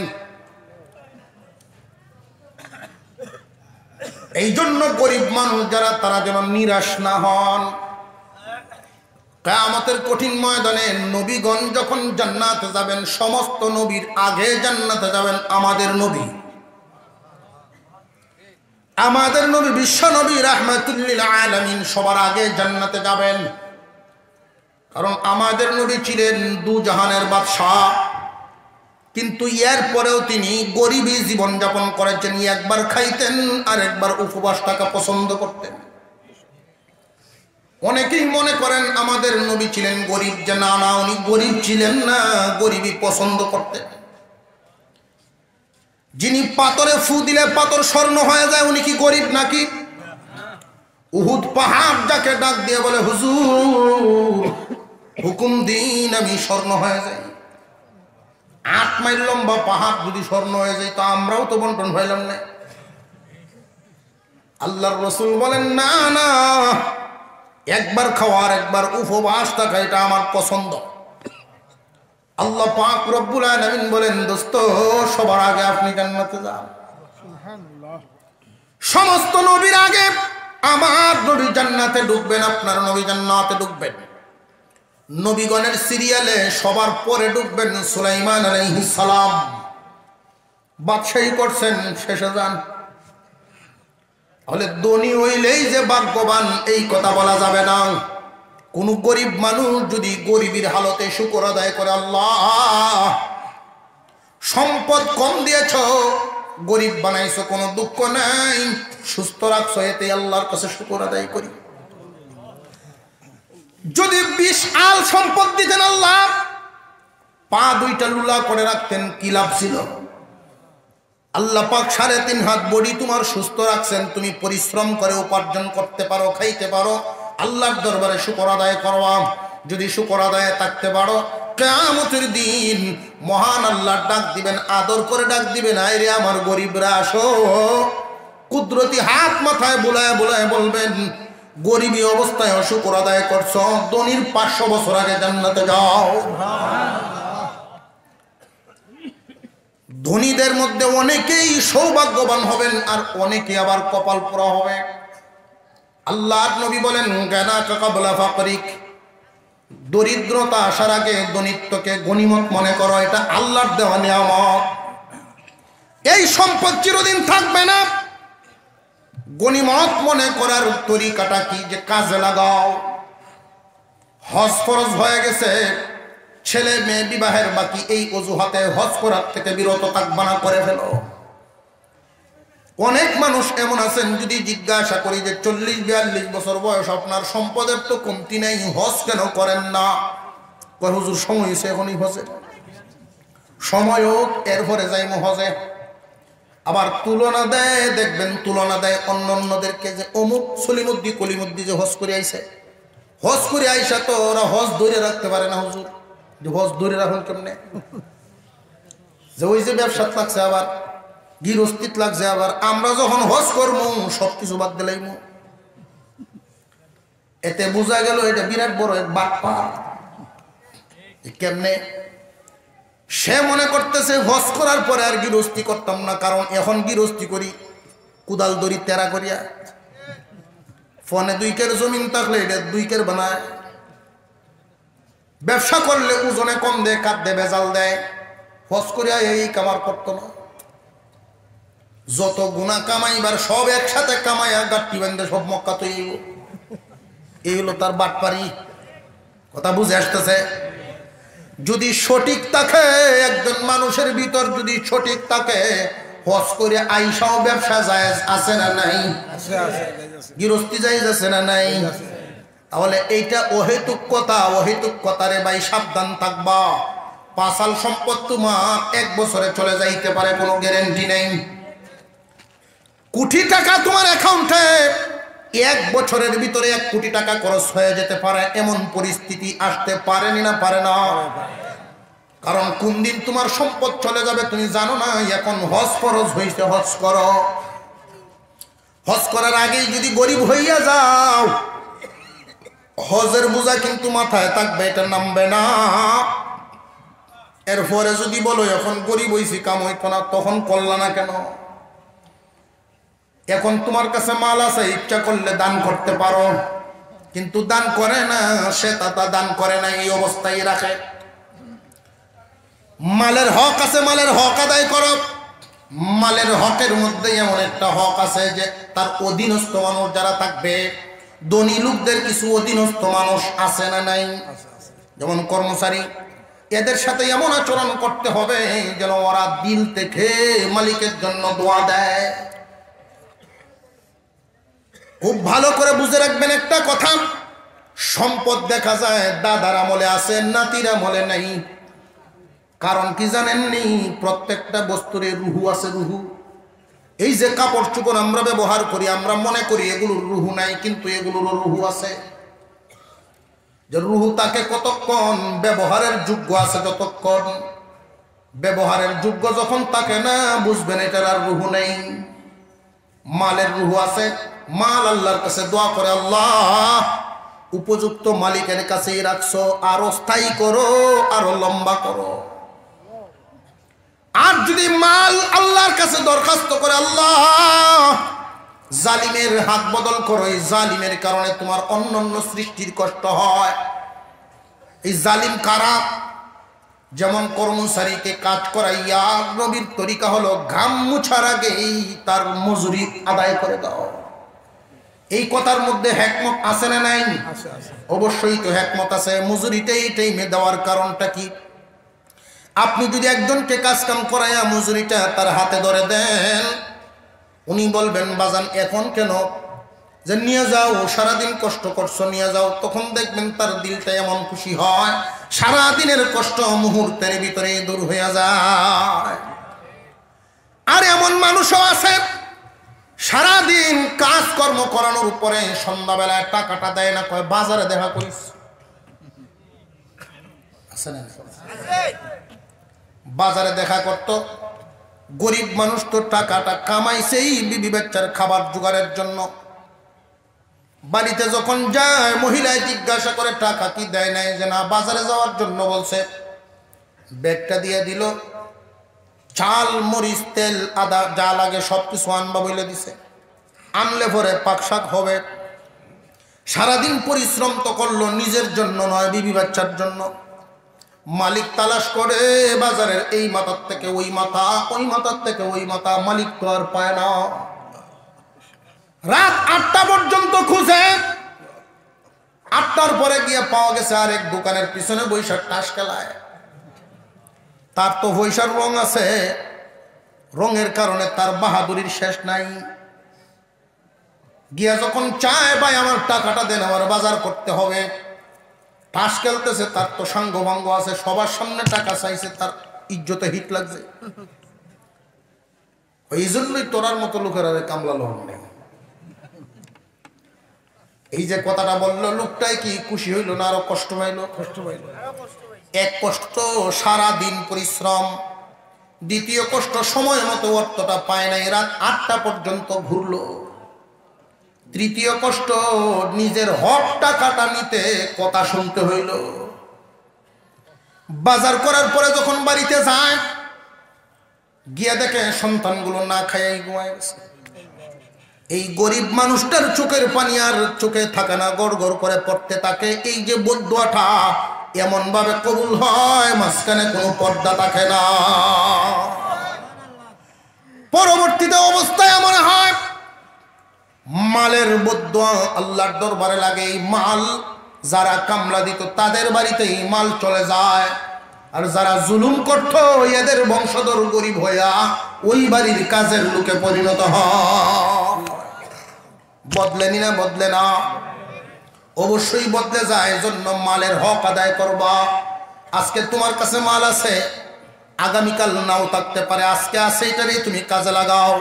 এই জন্য গরিব মানুষ যারা, তারা যেন নিরাশ না হন। কিয়ামতের কঠিন ময়দানে নবীগণ যখন জান্নাতে যাবেন, সমস্ত নবীর আগে জান্নাতে যাবেন আমাদের নবী। আমাদের নবী বিশ্ব নবী রাহমাতুল লিল আলামিন সবার আগে জান্নাতে যাবেন। কারণ আমাদের নবী ছিলেন দু জাহানের বাদশা, কিন্তু এর পরেও তিনি গরিবী জীবন যাপন করেছেন। একবার খাইতেন আর একবার উপবাস থাকা পছন্দ করতেন। অনেকেই মনে করেন আমাদের নবী ছিলেন গরিব, যে না না, উনি গরিব ছিলেন না, গরিবী পছন্দ করতেন। যিনি পাথরে ফু দিলে পাথর স্বর্ণ হয়ে যায়, উনি কি গরিব নাকি? উহুদ পাহাড় যাকে ডাক দিয়ে বলে, হুজুর হুকুম দিন আমি স্বর্ণ হয়ে যাই। 8 মাইল লম্বা পাহাড় যদি স্বর্ণ হয়ে যায়, তো আমরাও তো বন্টন হইলাম না। আল্লাহর রাসূল বলেন, না না, একবার খাওয়ার একবার উপবাস থাকা এটা আমার পছন্দ। আল্লাহ পাক রব্বুল আলামিন বলেন, দোস্ত সবার আগে আপনি জান্নাতে যান। সমস্ত নবীর আগে আমার নবী জান্নাতে ঢুকবেন, আপনার নবী জান্নাতে ঢুকবেন। নবীগণের সিরিয়ালে সবার পরে ঢুকবেন সুলাইমান আলাইহিস সালাম। বাদশাহী করছেন, শেষে যান। তাহলে ধনী হইলেই যে ভাগ্যবান এই কথা বলা যাবে না। কোন গরিব মানুষ যদি গরিবের হালতে শুকর আদায় করে, আল্লাহ সম্পদ কম দিয়েছ, গরিব বানাইছো, কোনো দুঃখ নাই, সুস্থ রাখছো, এতে আল্লাহর কাছে শুকর আদায় করি। যদি বিশাল সম্পদ দিতেন, আল্লাহ পা 2টা লুলা করে রাখতেন, কি লাভ ছিল? আল্লাহ পাক 3.5 হাত বডি তোমার সুস্থ রাখছেন, তুমি পরিশ্রম করে উপার্জন করতে পারো, খাইতে পারো, আল্লাহর দরবারে শুকর আদায় করবা। যদি শুকর আদায় থাকতে পারো, কিয়ামতের দিন মহান আল্লাহ ডাক দিবেন, আদর করে ডাক দিবেন, আয় রে আমার গরিবরা আসো। কুদরতি হাত মাথায় বুলায় বুলায় বলবেন, গরিবী অবস্থায় শুকর আদায় করছো, ধনীর 500 বছর আগে জান্নাতে যাও। ধনীদের মধ্যে অনেকেই সৌভাগ্যবান হবেন, আর অনেকে আবার কপাল পোড়া হবে। আল্লাহর নবী বলেন, গানাকা কাবলা ফাকরিক, দরিদ্রতা আসার আগে ধনীত্বকে গনিমত মনে করো, এটা আল্লাহর দেওয়া নিয়ামত। এই সম্পদ চিরদিন থাকবে না। গনিমত মনে করার তরিকাটা কি? যে কাজে লাগাও। হজ ফরজ হয়ে গেছে, ছেলে মেয়ে বিবাহের বাকি, এই অজুহাতে হজ করার থেকে বিরত থাকবা না, করে ফেলো। অনেক মানুষ এমন আছেন, যদি জিজ্ঞাসা করি যে 40-42 বছর বয়স, আপনার সম্পদের তো কমতি নেই, হজ কেন করেন না? কয় হুজুর সময় হয়েছে, এখনই হজে সময় হোক, এরপরে যাইমু হজে। আবার তুলনা দেয়, দেখবেন তুলনা দেয় অন্যদেরকে, যে অমুক সলিমুদ্দি কলিমুদ্দি যে হজ করে আইসে, হজ করে আইসা তো ওরা হজ ধরে রাখতে পারে না। হুজুর যে হজ ধরে রাখুন কেমনে? যে ওই যে ব্যবসাত লাগছে, আবার গৃহস্থিত লাগছে, আবার আমরা যখন হজ করবো সবকিছু বাদ দিলাইমু। এতে বোঝা গেল এটা বিরাট বড় এক বাটপা। কেমনে? সে মনে করতেছে হজ করার পরে আর গৃহস্থী করতাম না, কারণ এখন গৃহস্থী করি কুদাল দড়ি তেরা করিয়া। ফোনে 2 কের জমিন থাকলে এটা 2 কের বানায়। ব্যবসা করলে ওজনে কম দেয়, কাঁদে বেজাল দেয়। হজ করিয়া এই কামার করতো না। যত গুণা কামাইবার সব একসাথে কামাইয়া গাঠি বান্ধে সব মক্কা তো এই হলো তার বাটপারি। কথা বুঝে আসতেছে? যদি সঠিক থাকে, একজন মানুষের ভিতর যদি সঠিক থাকে, হজ করে আইসাও ব্যবসা জায়েজ আছে না নাই? গৃহস্থী জায়েজ আছে না নাই? তাহলে এইটা অহেতুক কথা। অহেতুক কথারে ভাই সাবধান থাকবা। 5 সাল সম্পদ তোমার 1 বছরে চলে যাইতে পারে, কোনো গ্যারান্টি নেই। কোটি টাকা তোমার অ্যাকাউন্টে 1 বছরের ভিতরে 1 কোটি টাকা খরচ হয়ে যেতে পারে, এমন পরিস্থিতি আসতে পারেনি না? পারে না। কারণ কোন দিন তোমার সম্পদ চলে যাবে তুমি জানো না। এখন হজ ফরজ হইছে, হজ করো। হজ করার আগেই যদি গরিব হইয়া যাও, হজের বোঝা কিন্তু মাথায় থাকবে, এটা নামবে না। এরপরে যদি বলো এখন গরিব হইছি, কাম হইতো না, তখন করলা না কেন? এখন তোমার কাছে মাল আছে, ইচ্ছা করলে দান করতে পারো, কিন্তু দান করে না, সে তা দান করে না, এই অবস্থায় রাখে। মালের হক আছে, মালের হক আদায় করো। মালের হকের মধ্যে এমন একটা হক আছে যে তার অধীনস্থ মানুষ যারা থাকবে, ধনী লোকদের কিছু অধীনস্থ মানুষ আছে না নাই? যেমন কর্মচারী, এদের সাথে এমন আচরণ করতে হবে যেন ওরা দিল থেকে মালিকের জন্য দোয়া দেয়। খুব ভালো করে বুঝে রাখবেন একটা কথা, সম্পদ দেখা যায় দাদার আমলে আছে, নাতির আমলে নাই। কারণ কি জানেননি? প্রত্যেকটা বস্তুর রুহু আছে, রুহু। এই যে কাপড় চোপড় আমরা ব্যবহার করি, আমরা মনে করি এগুলোর রুহু নাই, কিন্তু এগুলোর রুহু আছে। যে রুহু তাকে কতক্ষণ ব্যবহারের যোগ্য আছে, যতক্ষণ ব্যবহারের যোগ্য যখন তাকে না, বুঝবেন এটার আর রুহু নেই। মালের রুহু আছে, মাল আল্লাহর কাছে দোয়া করে, আল্লাহ উপযুক্ত মালিকের কাছেই রাখছো, আরো স্থায়ী করো, আরো লম্বা করো। আর যদি মাল আল্লাহর কাছে দরখাস্ত করে, আল্লাহ জালিমের হাত বদল করো, এই জালিমের কারণে তোমার অন্যান্য সৃষ্টির কষ্ট হয়। এই জালিম কারা? যেমন কর্মচারীকে কাজ করাইয়া, নবীর তরিকা হলো ঘাম মুছার আগেই তার মজুরি আদায় করে দাও। এই কথার মধ্যে হেকমত আছে না নাই? অবশ্যই তো হেকমত আছে। মজুরিটা এই টাইমে দেওয়ার কারণটা কি? আপনি যদি একজনকে কাজ কাম করাইয়া মজুরিটা তার হাতে ধরে দেন, উনি বলবেন বাজান এখন কেন, যে নিয়ে যাও, সারাদিন কষ্ট করছো, নিয়ে যাও। তখন দেখবেন তার দিলটা এমন খুশি হয়, সারাদিনের কষ্ট মুহূর্তের ভিতরে দূর হয়ে যায়। আর এমন মানুষও আছে সারাদিন কাজকর্ম করানোর উপরে সন্ধ্যাবেলায় টাকাটা দেয় না, কয় বাজারে দেখা করিস। আছে না? বাজারে দেখা করত। গরিব মানুষ তো টাকাটা কামাইছেই বিবি বাচ্চার খাবার জোগাড়ের জন্য। বাড়িতে যখন যায়, মহিলায় জিজ্ঞাসা করে টাকা কি দেয় নাই, যে না বাজারে যাওয়ার জন্য বলছে। ব্যাগটা দিয়ে দিল, চাল মরিচ তেল আদা যা লাগে সবকিছু আনবা বলে দিছে। আনলে পরে পাকশাক হবে। সারাদিন পরিশ্রম তো করলো, নিজের জন্য নয়, বিবি বাচ্চার জন্য। মালিক তালাশ করে বাজারের এই মাথার থেকে ওই মাথা, ওই মাথার থেকে ওই মাথা, মালিক তো আর পায় না। রাত 8টা পর্যন্ত খুঁজে, 8টার পরে গিয়ে পাওয়া গেছে আরেক দোকানের পিছনে বৈশাখ টাস খেলায়। তার তো বৈশাখ রং আছে, রঙের কারণে তার বাহাদুরির শেষ নাই। গিয়া যখন চায় ভাই আমার টাকাটা দেন, আমার বাজার করতে হবে, তাস খেলতেছে, তার তো সাঙ্গ ভাঙ্গ আছে, সবার সামনে টাকা চাইছে, তার ইজ্জতে হিট লাগছে। এই জন্যই তোরার মতো লোকেরা কামলা লোহন নেই। এই যে কথাটা বললো, লোকটাই কি খুশি হইল না আরো কষ্ট পাইল? কষ্ট পাইল। এক কষ্ট সারাদিন পরিশ্রম, দ্বিতীয় কষ্ট সময় মতো অর্থটা পায় নাই, রাত 8টা পর্যন্ত ঘুরলো। তৃতীয় কষ্ট নিজের হক টাকাটা নিতে কথা শুনতে হইল। বাজার করার পরে যখন বাড়িতে যায়, গিয়া দেখে সন্তানগুলো না খাইয়াই ঘুমায় গেছে। এই গরিব মানুষটার চোখের পানি আর চোখে থাকে না, গড় গড় করে পড়তে থাকে। এই যে বদুয়াটা এমন ভাবে কবুল হয়, মাঝখানে কোনো পর্দা থাকে না। পরবর্তীতে অবস্থায় এমন হয়, মালের বদুয়া আল্লাহর দরবারে লাগে। এই মাল যারা কামলা দিত তাদের বাড়িতেই মাল চলে যায়, আর যারা জুলুম করত এদের বংশধর গরিব হইয়া ওই বাড়ির কাজের লোকে পরিণত হয়। বদলেনি না? বদলে না? অবশ্যই বদলে যায়। এজন্য মালের হক আদায় করবা। আজকে তোমার কাছে মাল আছে, আগামীকাল নাও থাকতে পারে। আজকে আছে, এটারই তুমি কাজে লাগাও।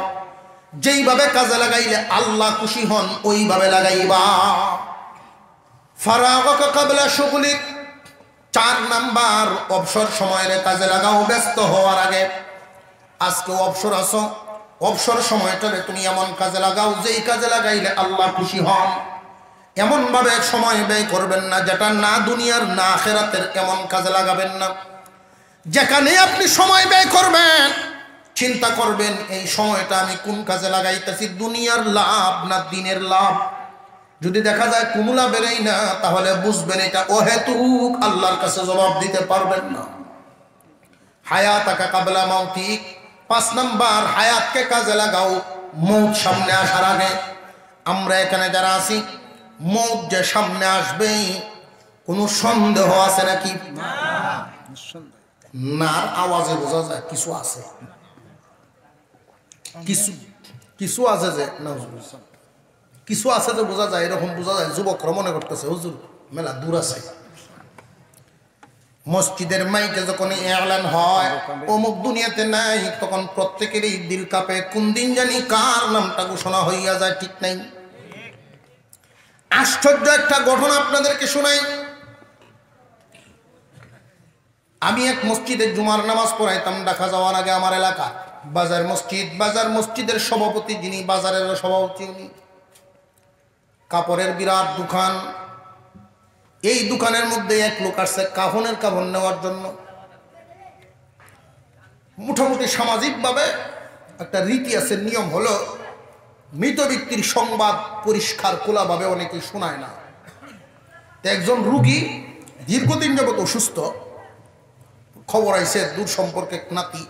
যেইভাবে কাজে লাগাইলে আল্লাহ খুশি হন, ওইভাবে লাগাইবা। ফারাগকা ক্বাবলা শুগলিক, 4 নাম্বার অবসর সময়ের কাজে লাগাও, ব্যস্ত হওয়ার আগে। আজকে অবসর আছো, অবসর সময়টারে তুমি এমন কাজে লাগাও যেই কাজে লাগাইলে আল্লাহ খুশি হন। এমন ভাবে সময় ব্যয় করবেন না যেটা না দুনিয়ার না আখিরাতের, এমন কাজে লাগাবেন না। যেখানে আপনি সময় ব্যয় করবেন, চিন্তা করবেন এই সময়টা আমি কোন কাজে লাগাইতেছি, দুনিয়ার লাভ না দিনের লাভ। যদি দেখা যায় কুমুলা বেরোই না, তাহলে বুঝবেন এটা অহেতুক, আল্লাহর কাছে জবাব দিতে পারবেন না। হায়াতাকা কাবলা মাউতিক, 5 নাম্বার, হায়াতকে কাজে লাগাও মৌত সামনে আসার আগে। আমরা এখানে যারা আছি, মৌত যে সামনে আসবে কোনো সন্দেহ আছে নাকি? না, আওয়াজে বোঝা যায় কিছু আছে, কিছু আছে যে কিছু আছে যে বোঝা যায়, এরকম বোঝা যায়। যুবকরা মনে করতেছে হুজুর মেলা দূর আছে। মসজিদের মাইকে যখন এলান হয় অমুক দুনিয়াতে নাই, তখন প্রত্যেকেরই দিল কাঁপে, কোন দিন জানি কার নামটা ঘোষণা হইয়া যায়, ঠিক নাই? আশ্চর্য একটা ঘটনা আপনাদেরকে শোনাই। আমি এক মসজিদে জুমার নামাজ পড়াইতাম ঢাকা যাওয়ার আগে। আমার এলাকা বাজার মসজিদ, বাজার মসজিদের সভাপতি যিনি, বাজারের সভাপতি উনি, কাপড়ের বিরাট দোকান। এই দোকানের মধ্যে এক লোক আসছে কাফনের কাপড় নেওয়ার জন্য। মোটামুটি সামাজিকভাবে একটা রীতি আছে, নিয়ম হলো মৃত ব্যক্তির সংবাদ পরিষ্কার খোলাভাবে অনেকে শোনায় না। একজন রুগী দীর্ঘদিন যাবত অসুস্থ, খবর আইছে দূর সম্পর্কে নাতি,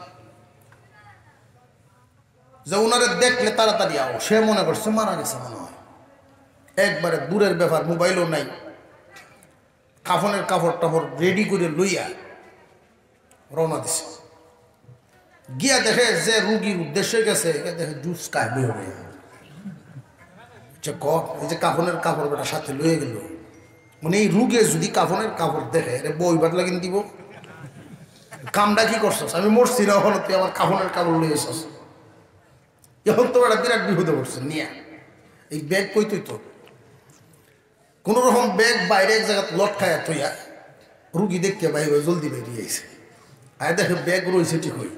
যে ওনারে দেখলে তাড়াতাড়ি আও। সে মনে করছে মারা গেছে মনে হয়, একবারে দূরের ব্যাপার, মোবাইলও নাই, কাফনের কাপড় টাপড় রেডি করে লইয়া রওনা দিছে। গিয়া দেখে যে রুগীর উদ্দেশ্যে গেছে, দেখে জুস খায় বের হয়ে। এই যে কাফনের কাপড় বেটা সাথে লয়ে গেল, মানে এই রুগে যদি কাফনের কাপড় দেখে বইবার লাগিন দিব, কামটা কি করছস? আমি মরছি না হলো, তুই আমার কাফনের কাপড় লয়ে এসছ। এখন তো একটা বিরাট বিপদে পড়ছে নিয়ে। এই ব্যাগ কই তুই তো কোন রকম ব্যাগ বাইরে এক জায়গা লটকায়া থইয়া রুগী দেখতে বাইরে জলদি বেরিয়ে আইছে। আয় দেখে ব্যাগ রয়েছে ঠিক হই।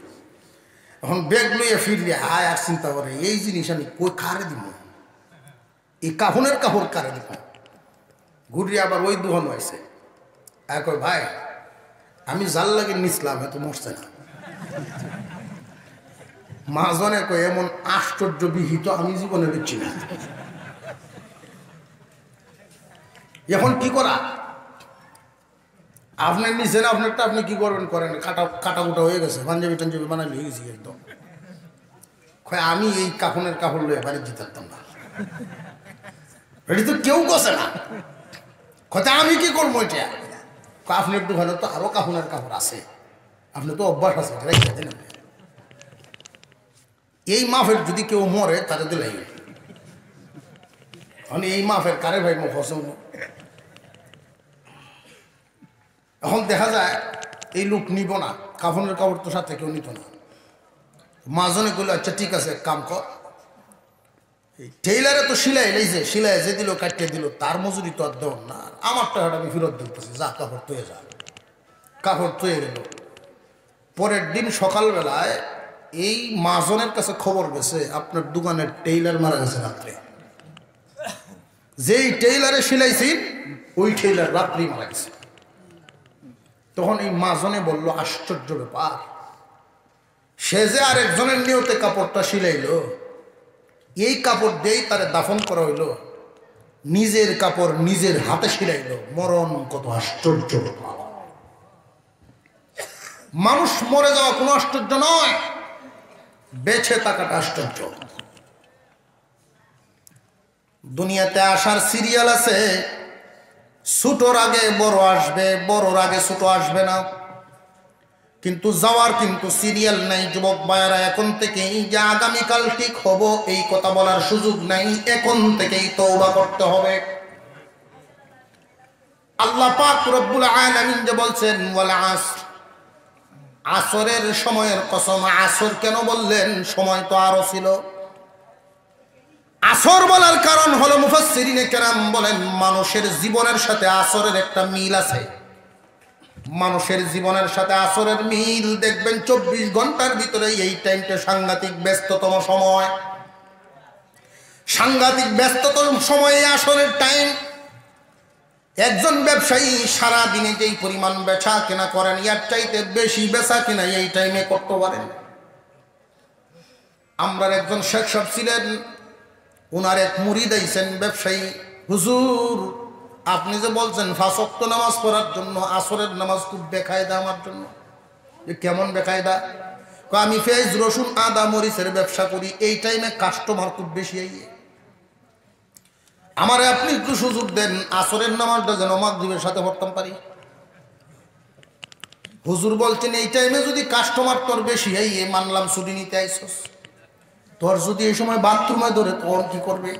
এখন ব্যাগ লইয়া ফিরলে আয় আর চিন্তা করে এই জিনিস আমি কই কারে দিব, এই কাফনের কাপড় কারে দিব। ঘুরিয়ে আবার ওই দোকান হয়েছে। আয় কয় ভাই আমি জাল লাগে নিছিলাম, এত মরছে না। মাঝনে কয় এমন আশ্চর্য বিহিত আমি জীবনে দেখছি না। এখন কি করা? আপনার নিচে না, আপনারটা আপনি কি করবেন করেন, কাটা কুটা হয়ে গেছে, পাঞ্জাবি টাঞ্জাবি বানাই হয়ে গেছি একদম। আমি এই কাফনের কাপড় লয়ে বাড়ি দিতে পারতাম না, এটি তো কেউ বসে না। কথা আমি কি করবো এটা? আপনার দোকানে তো আরো কাফনের কাপড় আছে, আপনি তো অভ্যাস আছে, রেখে দেন। এই মাফের যদি কেউ মরে তাদের দিলাই, মানে এই মাফের কারে ভাই মুখ হসে। এখন দেখা যায় এই লোক নিব না, কাফনের কাপড় তো সাথে কেউ নিত না। মাজনে কইল আচ্ছা ঠিক আছে কাম কর, টেইলারে তো সিলাই লাইছে, সিলাই যে দিল কাটিয়ে দিল, তার মজুরি তো আর দেওয়ার না। আমার টাকাটা আমি ফেরত দিতেছি, যা কাপড় তৈয়ে যা। কাপড় তৈয়ে গেল। পরের দিন সকালবেলায় এই মাজনের কাছে খবর গেছে আপনার দোকানের টেইলার মারা গেছে রাত্রে। যেই টেইলারে সিলাইছি ওই টেইলার রাত্রি মারা গেছে। তখন এই মাজনে বলল আশ্চর্য ব্যাপার, সে যে আরেকজনের নিয়তে কাপড়টা সিলাইলো, এই কাপড় দিয়েই তারে দাফন করা হইল, নিজের কাপড় নিজের হাতে সিলাইল। মরণ কত আশ্চর্য! মানুষ মরে যাওয়া কোনো আশ্চর্য নয়, বেঁচে থাকাটা আশ্চর্য। দুনিয়াতে আসার সিরিয়াল আছে, ছোটর আগে বড় আসবে, বড়র আগে ছোট আসবে না, কিন্তু যাওয়ার কিন্তু সিরিয়াল নাই। যুবক ভাইয়েরা, এখন থেকেই যে আগামীকাল ঠিক হব এই কথা বলার সুযোগ নাই, এখন থেকেই তওবা করতে হবে। আল্লাহ পাক রব্বুল আলামিন যে বলছেন ওয়াল আসর, আসরের সময়ের কসম। আসর কেন বললেন? সময় তো আরো ছিল। আসর বলার কারণ হলো মুফাসসিরিনে কেরাম বলেন মানুষের জীবনের সাথে আসরের একটা মিল আছে। মানুষের জীবনের সাথে আসরের মিল দেখবেন 24 ঘন্টার ভিতরে এই টাইমটা সাংঘাতিক ব্যস্ততম সময়। সাংঘাতিক ব্যস্ততম সময়ে আসরের টাইম। একজন ব্যবসায়ী সারা দিনে যেই পরিমাণ বেচা কেনা করেন, এর চাইতে বেশি বেচা কেনা এই টাইমে করতে পারেন। আমরা একজন শেখ সাহেব ছিলেন, ওনার এক মুরিদ আইছেন ব্যবসায়ী, হুজুর আপনি যে বলছেন 5 ওয়াক্ত নামাজ পড়ার জন্য, আসরের নামাজ খুব বেকায়দা আমার জন্য। কেমন বেকায়দা? আমি পেঁয়াজ রসুন আদা মরিচের ব্যবসা করি, এই টাইমে কাস্টমার খুব বেশি আইয়ে, আমারে আপনি একটু সুযোগ দেন, আসরের নামাজটা যেন মাগরিবের সাথে পড়তাম পারি। হুজুর বলছেন এই টাইমে যদি কাস্টমার তোর বেশি আইয়ে, মানলাম ছুটি নিতে আইসস, তোর যদি এই সময় বাথরুমে ধরে তোর কি করবে?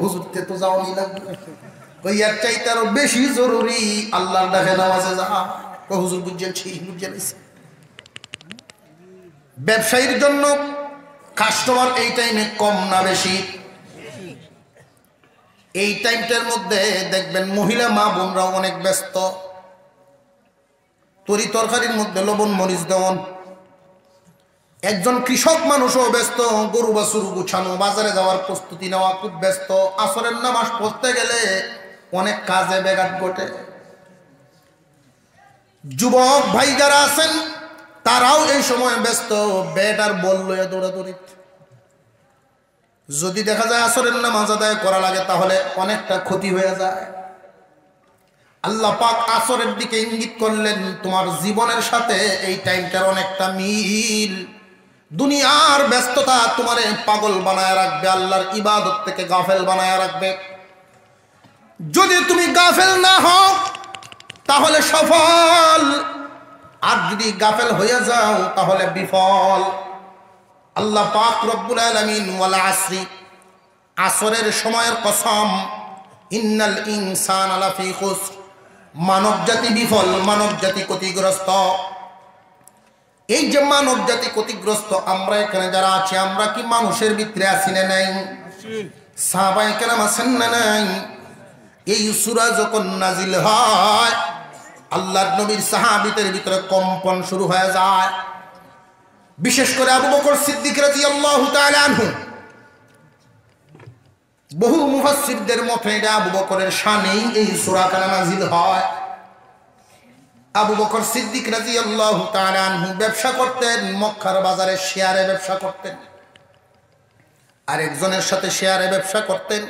হুজুরতে তো যাওয়ানি লাগবে, ওই এর চাইতে আরো বেশি জরুরি আল্লাহর ডাকে নামাজে যা। হুজুর বুঝছেন, ঠিক বুঝছেন। ব্যবসায়ীর জন্য কাস্টমার এই টাইমে কম না বেশি? এই টাইমটার মধ্যে দেখবেন মহিলা মা বোনরাও অনেক ব্যস্ত, তরি তরকারির মধ্যে লবণ মরিচ দেওয়ান। একজন কৃষক মানুষও ব্যস্ত, গরু বাছুর গুছানো, বাজারে যাওয়ার প্রস্তুতি নেওয়া, খুব ব্যস্ত। আসরের নামাজ পড়তে গেলে অনেক কাজে ব্যাঘাত ঘটে। যুবক ভাই যারা আছেন তারাও এই সময় ব্যস্ত, ব্যাট আর বল লইয়া দৌড়াদৌড়ি। যদি দেখা যায় আসরের নামাজ আদায় করা লাগে তাহলে অনেকটা ক্ষতি হয়ে যায়। আল্লাহ পাক আসরের দিকে ইঙ্গিত করলেন, তোমার জীবনের সাথে এই টাইমটার অনেকটা মিল। দুনিয়ার ব্যস্ততা তোমারে পাগল বানায় রাখবে, আল্লাহর ইবাদত থেকে গাফেল বানায় রাখবে। যদি তুমি গাফেল না হও তাহলে সফল, আর যদি গাফেল হয়ে যাও তাহলে বিফল। আল্লাহ পাক রব্বুল আলামিন ওয়াল আসরি, আসরের সময়ের কসম, ইন্নাল ইনসানা লাফি খুসর, মানব জাতি বিফল, মানব জাতি ক্ষতিগ্রস্ত। এই যে মানব জাতি ক্ষতিগ্রস্ত, আমরা এখানে যারা আছি, আমরা কি মানুষের ভিতরে আছি না নাই? সাহাবায়ে কেরাম আছেন না নাই? এই সূরা যখন নাজিল হয়, আল্লাহর নবীর সাহাবীদের ভিতরে কম্পন শুরু হয়ে যায়। বিশেষ করে আবু বকর সিদ্দিক রাদিয়াল্লাহু তাআলা আনহু, বহু মুফাসসিরদের মতে এটা আবু বকরের শানেই এই সূরাটা নাজিল হয়। আবু বকর সিদ্দিক রাদিয়াল্লাহু তাআলা আনহু ব্যবসা করতেন, মক্কার বাজারে শেয়ারে ব্যবসা করতেন, আরেকজনের সাথে শেয়ারে ব্যবসা করতেন।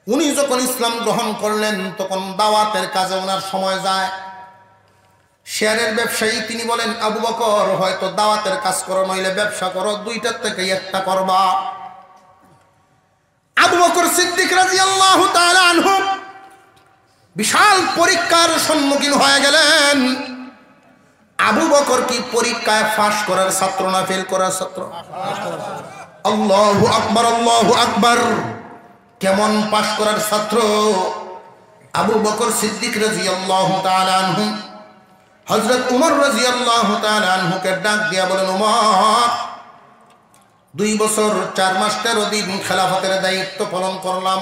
উনি যখন ইসলাম গ্রহণ করলেন তখন দাওয়াতের কাজে ওনার সময় যায়। শেয়ারের ব্যবসায়ী তিনি বলেন, আবু বকর হয়তো দাওয়াতের কাজ করো, নইলে ব্যবসা করো, দুইটার থেকে একটা করবা। আবু বকর সিদ্দিক রাদিয়াল্লাহু তাআলা আনহু বিশাল পরীক্ষার সম্মুখীন হয়ে গেলেন। আবু বকর কি পরীক্ষায় পাস করার ছাত্র না ফেল করার ছাত্র? আল্লাহু আকবার, আল্লাহু আকবার। কেমন পাস করার ছাত্র? আবু বকর সিদ্দিক রাদিয়াল্লাহু তাআলা আনহু হযরত উমর রাদিয়াল্লাহু তাআলা আনহুকে ডাক দিয়া বলেন, উমর, 2 বছর 4 মাস 13 দিন খেলাফতের দায়িত্ব পালন করলাম।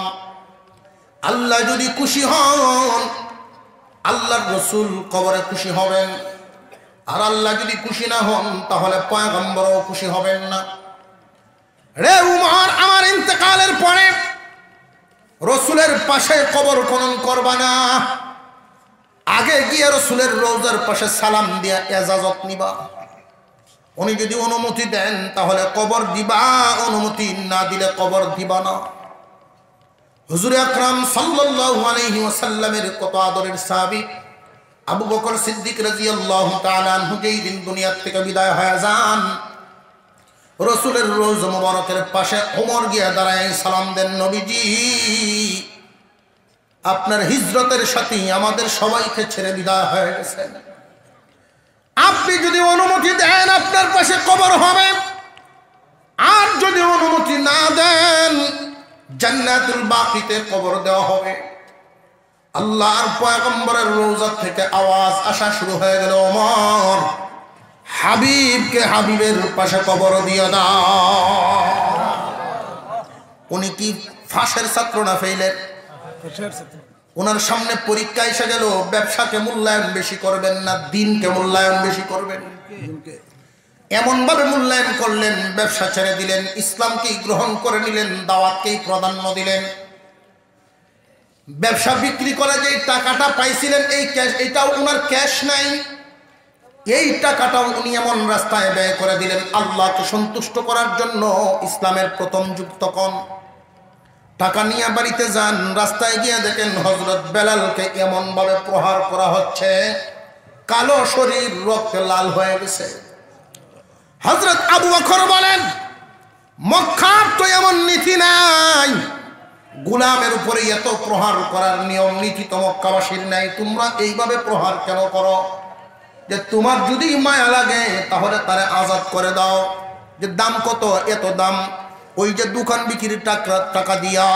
আল্লাহ যদি খুশি হন, আল্লাহর রাসূল কবরে খুশি হবেন, আর আল্লাহ যদি খুশি না হন তাহলে পয়গম্বরও খুশি হবেন না। রে উমর, আমার ইন্তেকালের পরে রাসূলের পাশে কবর খনন করবা না, আগে গিয়ে রাসূলের রওজার পাশে সালাম দিয়া ইজাজত নিবা। উনি যদি অনুমতি দেন তাহলে কবর দিবা, অনুমতি না দিলে কবর দিবা না। হুজুর আকরাম সাল্লাল্লাহু আলাইহি ওয়াসাল্লামের কত আদরের সাহাবী আবু বকর সিদ্দিক রাদিয়াল্লাহু তাআলা আনহু যেই দিন দুনিয়া থেকে বিদায় হয়ে যান, রাসূলের রওজা মুবারকের পাশে ওমর গিয়ে দাঁড়ায় সালাম দেন, নবীজি, আপনার হিজরতের সাথে আমাদের সবাইকে ছেড়ে বিদায় হয়ে গেছেন, আপনি যদি অনুমতি দেন আপনার পাশে কবর হবে, আর যদি অনুমতি না দেন জান্নাতুল বাকিতে কবর দেওয়া হবে। আল্লাহর পয়গম্বরের রওজা থেকে আওয়াজ আসা শুরু হয়ে গেল, ওমর, হাবিবকে হাবিবের পাশে কবর দিয়ে দাও। উনি কি ফাঁসের ছাত্র না ফেইলের? ওনার সামনে পরীক্ষা এসে গেল, ব্যবসাকে মূল্যায়ন বেশি করবেন না দিনকে মূল্যায়ন বেশি করবেন? এমন ভাবে মূল্যায়ন করলেন, ব্যবসা ছেড়ে দিলেন, ইসলামকেই গ্রহণ করে নিলেন, দাওয়াতকেই প্রাধান্য দিলেন। ব্যবসা বিক্রি করে যে টাকাটা পাইছিলেন, এই ক্যাশ, এটাও ওনার ক্যাশ নাই, এই টাকাটাও উনি এমন রাস্তায় ব্যয় করে দিলেন আল্লাহকে সন্তুষ্ট করার জন্য। ইসলামের প্রথম যুগ তখন টাকা নিয়ে বাড়িতে যান, রাস্তায় গিয়ে দেখেন হযরত বেলালকে এমন ভাবে প্রহার করা হচ্ছে, কালো শরীর রক্তে লাল হয়ে গেছে। হযরত আবু বকর বলেন, মক্কার তো এমন নীতি নাই, গোলামের উপরে এত প্রহার করার নিয়ম নীতি তো মক্কাবাসীর নাই, তোমরা এইভাবে প্রহার কেন করো? যে তোমার যদি মায়া লাগে তাহলে তারে আজাদ করে দাও। যে দাম কত? এত দাম। ওই যে দোকান বিক্রির টাকা দিয়া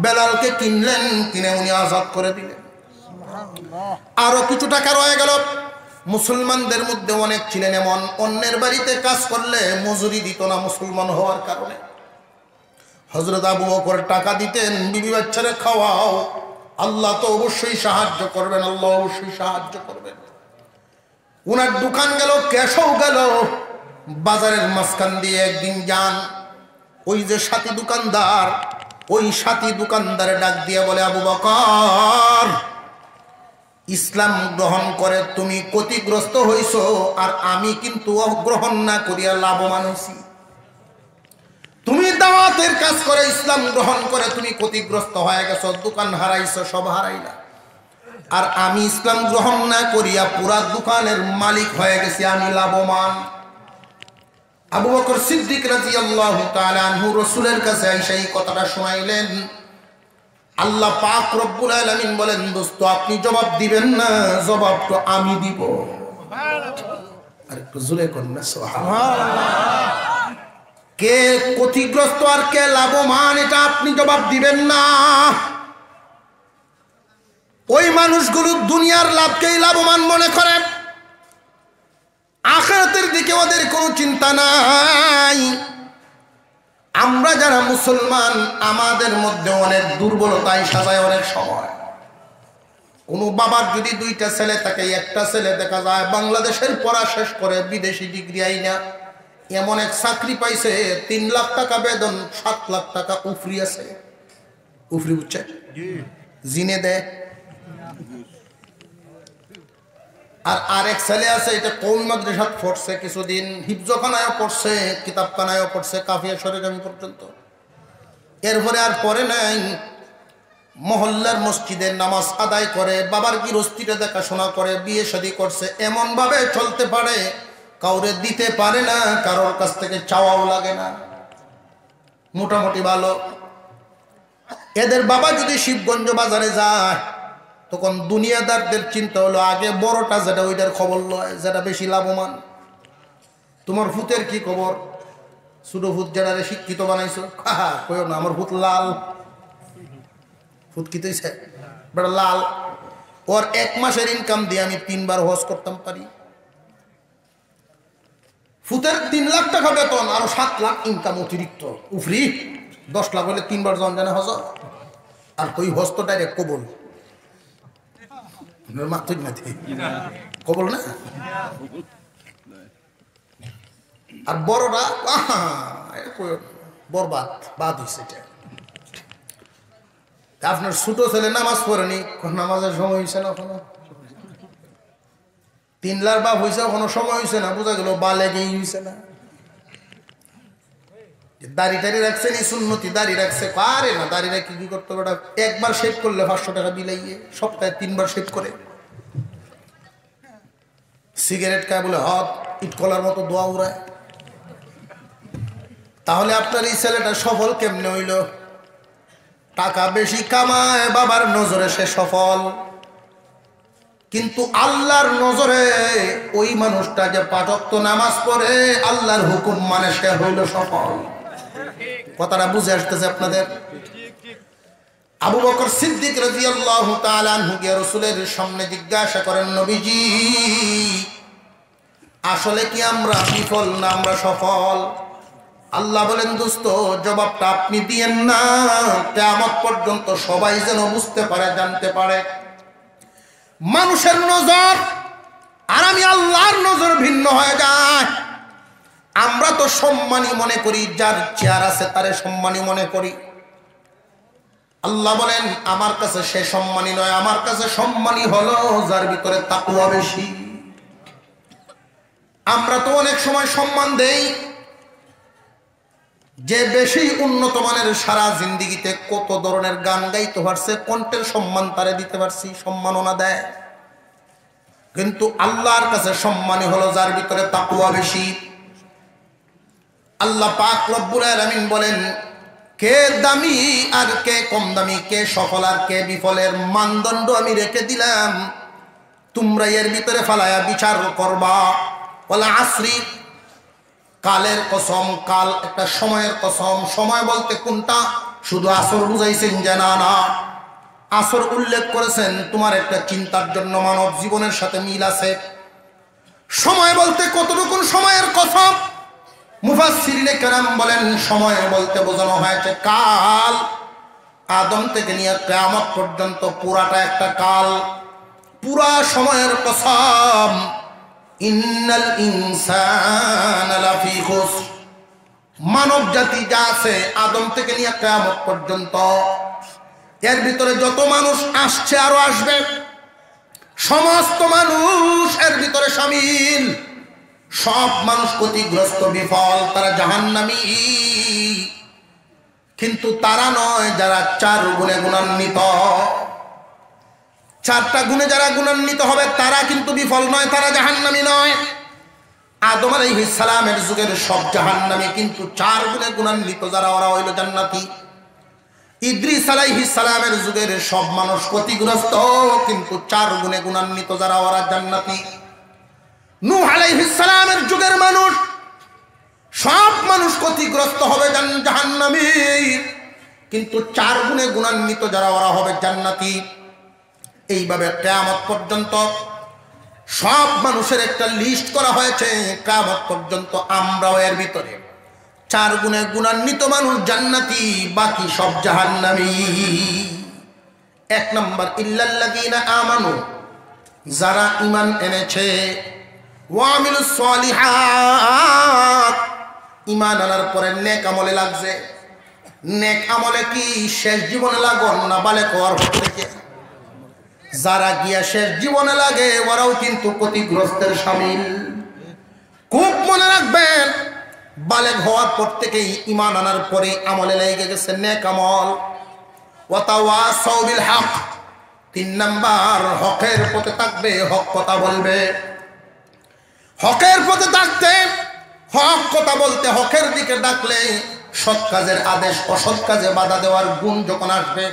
বেলালকে কিনলেন, কিনে উনি আজাদ করে দিলেন। আরো কিছু টাকা রয়ে গেল। মুসলমানদের মধ্যে অনেক ছিলেন এমন, অন্যের বাড়িতে কাজ করলে মজুরি দিত না মুসলমান হওয়ার কারণে। হযরত আবু বকর টাকা দিতেন, বিবি বাচ্চারে খাওয়াও, আল্লাহ তো অবশ্যই সাহায্য করবেন, আল্লাহ অবশ্যই সাহায্য করবেন। উনার দোকান গেল, ক্যাশও গেল। বাজারের মাঝখান দিয়ে একদিন যান, ওই যে সাথী দোকানদার, ওই সাথী দোকানদারে ডাক দিয়ে বলে, আবু বকর, ইসলাম গ্রহণ করে তুমি ক্ষতিগ্রস্ত হইছ, আর আমি কিন্তু গ্রহণ না করিয়া লাভবান হইছি। তুমি দাওয়াতের কাজ করে ইসলাম গ্রহণ করে তুমি ক্ষতিগ্রস্ত হয়ে গেছো, দোকান হারাইছো, সব হারাইলা। আর আমি ইসলাম গ্রহণ না করিয়া পুরা দোকানের মালিক হয়ে গেছি, আমি লাভবান। আবু বকর সিদ্দিক রাদিয়াল্লাহু তাআলা আনহু রাসূলের কাছে এসে এই কথাটা শুনাইলেন। আল্লাহ পাক রব্বুল আলামিন বলেন, দোস্ত আপনি জবাব দিবেন না, জবাব তো আমি দিব। আর একটু জোরে করুন না সুবহানাল্লাহ। কে ক্ষতিগ্রস্ত আর কে লাভবান এটা আপনি জবাব দিবেন না। ওই মানুষগুলো দুনিয়ার লাভকেই লাভবান মনে করে, আখিরাতের দিকে ওদের কোনো চিন্তা নাই। আমরা যারা মুসলমান, আমাদের মধ্যে অনেক দুর্বলতায় সাজায় অনেক সময়। কোনো বাবার যদি দুইটা ছেলে থাকে, একটা ছেলে দেখা যায় বাংলাদেশের পড়া শেষ করে বিদেশি ডিগ্রি আইনা এমন এক চাকরি পাইছে, 3 লাখ টাকা বেতন, 7 লাখ টাকা উফরি আছে। উফরি বুঝছে? জিনে দেয়। আর আরেক ছেলে আছে, এটা কওমি মাদ্রাসাত পড়ছে, কিছুদিন হিফজখানায়ও পড়ছে, কিতাবখানায়ও পড়ছে, কাফিয়া সরেগামী পর্যন্ত। এরপরে আর পড়ে নাই, মহল্লার মসজিদে নামাজ আদায় করে, বাবার গৃহস্থিটা দেখাশোনা করে, বিয়ে শাদী করছে, এমন ভাবে চলতে পারে, কাউরে দিতে পারে না, কারোর কাছ থেকে চাওয়াও লাগে না, মোটামুটি ভালো। এদের বাবা যদি শিবগঞ্জ বাজারে যায়, তখন দুনিয়াদারদের চিন্তা হলো আগে বড়টা যেটা, ওইটার খবর লয়, যেটা বেশি লাভবান। তোমার ভূতের কি খবর? ছোট ভূত যেটা শিক্ষিত বানাইছো, কইও না আমার ভূত লাল। ভূত কি তৈছে বেটা লাল। ওর 1 মাসের ইনকাম দিয়ে আমি 3 বার হজ করতাম পারি। ভূতের 3 লাখ টাকা বেতন, আরো 7 লাখ ইনকাম অতিরিক্ত উফরি। 10 লাখ হলে 3 বার জন জানে হজ। আর ওই হজ তো ডাইরেক্ট কবল, মাথুর মাথি কবল না। আর বড়রা বরবাদ বাদ হয়েছে। আপনার ছোট ছেলে নামাজ পড়েনি, নামাজের সময় হয়েছে না, এখনো 3 লাখ বাপ হয়েছে, এখনো সময় হয়েছে না, বোঝা গেল বালেগেই হয়েছে না। দাড়ি টাড়ি রাখছে নি, সুন্নতি দাড়ি রাখছে, পারে না দাড়ি রাখি কি করতে হবে? একবার শেভ করলে 500 টাকা বিলাইয়ে, সপ্তাহে 3 বার শেভ করে। সিগারেট খায় বলে হক ইট কলার মতো দোয়া উড়ায়। তাহলে আপনার এই ছেলেটা সফল কেমনে হইল? টাকা বেশি কামায়, বাবার নজরে সে সফল, কিন্তু আল্লাহর নজরে ওই মানুষটা যে 5 ওয়াক্ত নামাজ পড়ে, আল্লাহর হুকুম মানে, সে হইল সফল। কথাটা বুঝে আসতেছে আপনাদের? আবু বকর সিদ্দিক রাদিয়াল্লাহু তাআলা আনহু গিয়ে রাসূলের সামনে জিজ্ঞাসা করেন, নবীজি আসলে কি আমরা বিফল না আমরা সফল? আল্লাহ বলেন, দোস্ত জবাবটা আপনি দিয়েন না, কিয়ামত পর্যন্ত সবাই যেন বুঝতে পারে, জানতে পারে। মানুষের নজর আর আমি আল্লাহর নজর ভিন্ন হয়ে যায়। আমরা তো সম্মানী মনে করি, যার চেয়ার আছে তারে সম্মানী মনে করি। আল্লাহ বলেন, আমার কাছে সে সম্মানী নয়, আমার কাছে সম্মানী হলো যার ভিতরে তাকওয়া বেশি। আমরা তো অনেক সময় সম্মান দেই, যে বেশি উন্নত মানের সারা জিন্দিগিতে কত ধরনের গান গাইতে পারছে, কণ্ঠের সম্মান তারে দিতে পারছি, সম্মাননা দেয়। কিন্তু আল্লাহর কাছে সম্মানী হলো যার ভিতরে তাকওয়া বেশি। আল্লাহ পাক রব্বুল আলামিন বলেন, কে দামি আর কে কম দামি, কে সফল আর কে বিফলের মানদণ্ড আমি রেখে দিলাম, তোমরা এর ভিতরে ফালায়া বিচার করবা। ওয়াল আসরি, কালের কসম, কাল একটা সময়ের কসম। সময় বলতে কোনটা? শুধু আসর বুঝাইছেন যে না না, আসর উল্লেখ করেছেন তোমার একটা চিন্তার জন্য, মানব জীবনের সাথে মিল আছে। সময় বলতে কতটুকু সময়ের কসম? মুফাসসিরিনে কেরাম বলেন সময় বলতে বোঝানো হয়েছে কাল। আদম থেকে নিয়ে কিয়ামত পর্যন্ত পুরাটা একটা কাল, পুরা সময়ের কসম। ইন্নাল ইনসানা লাফি খুসর, মানব জাতি যা আছে আদম থেকে নিয়ে কিয়ামত পর্যন্ত, এর ভিতরে যত মানুষ আসছে আরো আসবে, সমস্ত মানুষ এর ভিতরে শামিল। সব মানুষ ক্ষতিগ্রস্ত, বিফল, তারা জাহান্নামী। কিন্তু তারা নয় যারা 4 গুণে গুণান্বিত। 4টা গুণে যারা গুণান্বিত হবে তারা কিন্তু বিফল নয়, তারা জাহান্নামী নয়। আদম আলাইহিস সালামের যুগের সব জাহান্নামী, কিন্তু 4 গুণে গুণান্বিত যারা, ওরা হইল জান্নাতি। ইদ্রিস আলাইহিস সালামের যুগের সব মানুষ ক্ষতিগ্রস্ত, কিন্তু 4 গুণে গুণান্বিত যারা, ওরা জান্নাতি। নূহ আলাইহিস সালামের যুগের মানুষ, সব মানুষ ক্ষতিগ্রস্ত হবে, জাহান্নামী, কিন্তু 4 গুণে গুণান্বিত যারা, ওরা হবে জান্নাতি। এইভাবে কিয়ামত পর্যন্ত সব মানুষের একটা লিস্ট করা হয়েছে। কিয়ামত পর্যন্ত আমরাও এর ভিতরে 4 গুণে গুণান্বিত মানুষ জান্নাতি, বাকি সব জাহান্নামী। 1 নম্বর ইল্লাল্লাযীনা আমানু, যারা ঈমান এনেছে, ওয়া আমিলুস সলিহাত, ঈমান আনার পরে নেক আমলে লাগছে। নেক আমলে কি শেষ জীবনে লাগন না বালেক হওয়ার পর থেকে? যারা গিয়া শেষ জীবনে লাগে ওরাও কিন্তু ক্ষতিগ্রস্তের শামিল। খুব মনে রাখবেন, বালেক হওয়ার পর থেকেই ঈমান আনার পরে আমলে লেগে গেছে নেক আমল। ওয়া তাওয়াসাউ বিল হক, 3 নাম্বার হকের পথে থাকবে, হক কথা বলবে। হকের পথে থাকতে, হক কথা বলতে, হকের দিকে ডাকলে সৎ কাজের আদেশ, অসৎ কাজে বাধা দেওয়ার গুণ যখন আসবে,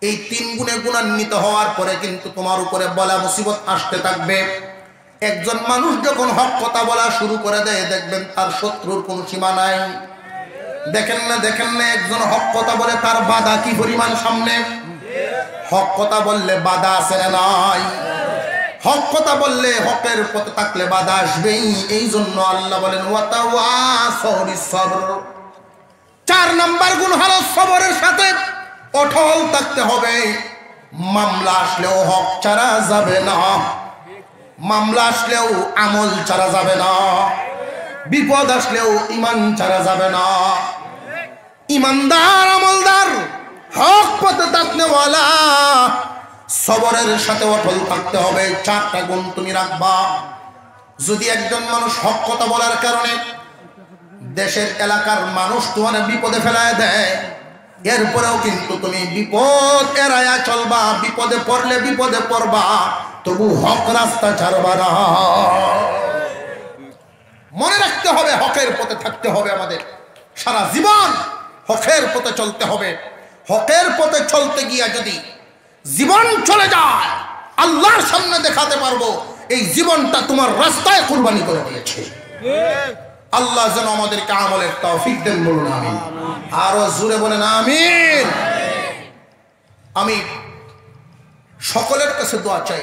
এই 3 গুণে গুণান্বিত হওয়ার পরে কিন্তু তোমার উপরে বলা মুসিবত আসতে থাকবে। একজন মানুষ যখন হক কথা বলা শুরু করে দেয়, দেখবেন তার শত্রুর কোনো সীমা নাই। দেখেন না একজন হক কথা বলে তার বাধা কি পরিমাণ সামনে। হক কথা বললে বাধা আছে না নাই? হক কথা বললে, হকের পথে থাকলে বাধা আসবেই। এই জন্য আল্লাহ বলেন ওয়া তাওয়াসাউ বিস সবর। 4 নাম্বার গুণ হলো সবরের সাথে অটল থাকতে হবে। মামলা আসলেও হক ছাড়া যাবে না, মামলা আসলেও আমল ছাড়া যাবে না, বিপদ আসলেও ঈমান ছাড়া যাবে না। ঈমানদার, আমলদার, হক পথে থাকনেওয়ালা, সবরের সাথে অটল থাকতে হবে। 4টা গুণ তুমি রাখবা। যদি একজন মানুষ হক কথা বলার কারণে দেশের এলাকার মানুষ তোমার বিপদে ফেলায় দেয়, এরপরেও কিন্তু তুমি বিপদ এড়ায়া চলবা। বিপদে পড়লে বিপদে পড়বা, তবু হক রাস্তা ছাড়বা না। মনে রাখতে হবে, হকের পথে থাকতে হবে। আমাদের সারা জীবন হকের পথে চলতে হবে। হকের পথে চলতে গিয়া যদি জীবন চলে যায়, আল্লাহর সামনে দেখাতে পারবো এই জীবনটা তোমার রাস্তায় কুরবানি করে দিয়েছে। আল্লাহ যেন আমাদেরকে আমলের তৌফিক দেন, বলুন আমিন। আরো জোরে বলেন আমিন। আমি সকলের কাছে দোয়া চাই,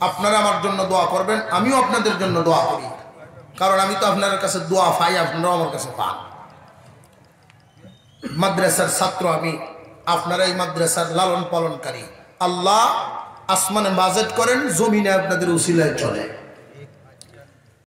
আপনারা আমার জন্য দোয়া করবেন, আমিও আপনাদের জন্য দোয়া করি। কারণ আমি তো আপনাদের কাছে দোয়া পাই, আপনারাও আমার কাছে পান। মাদ্রাসার ছাত্র আমি, আপনারা এই মাদ্রাসার লালন পালনকারী। আল্লাহ আসমানে বাজেট করেন, জমিনে আপনাদের উসিলায় চলে।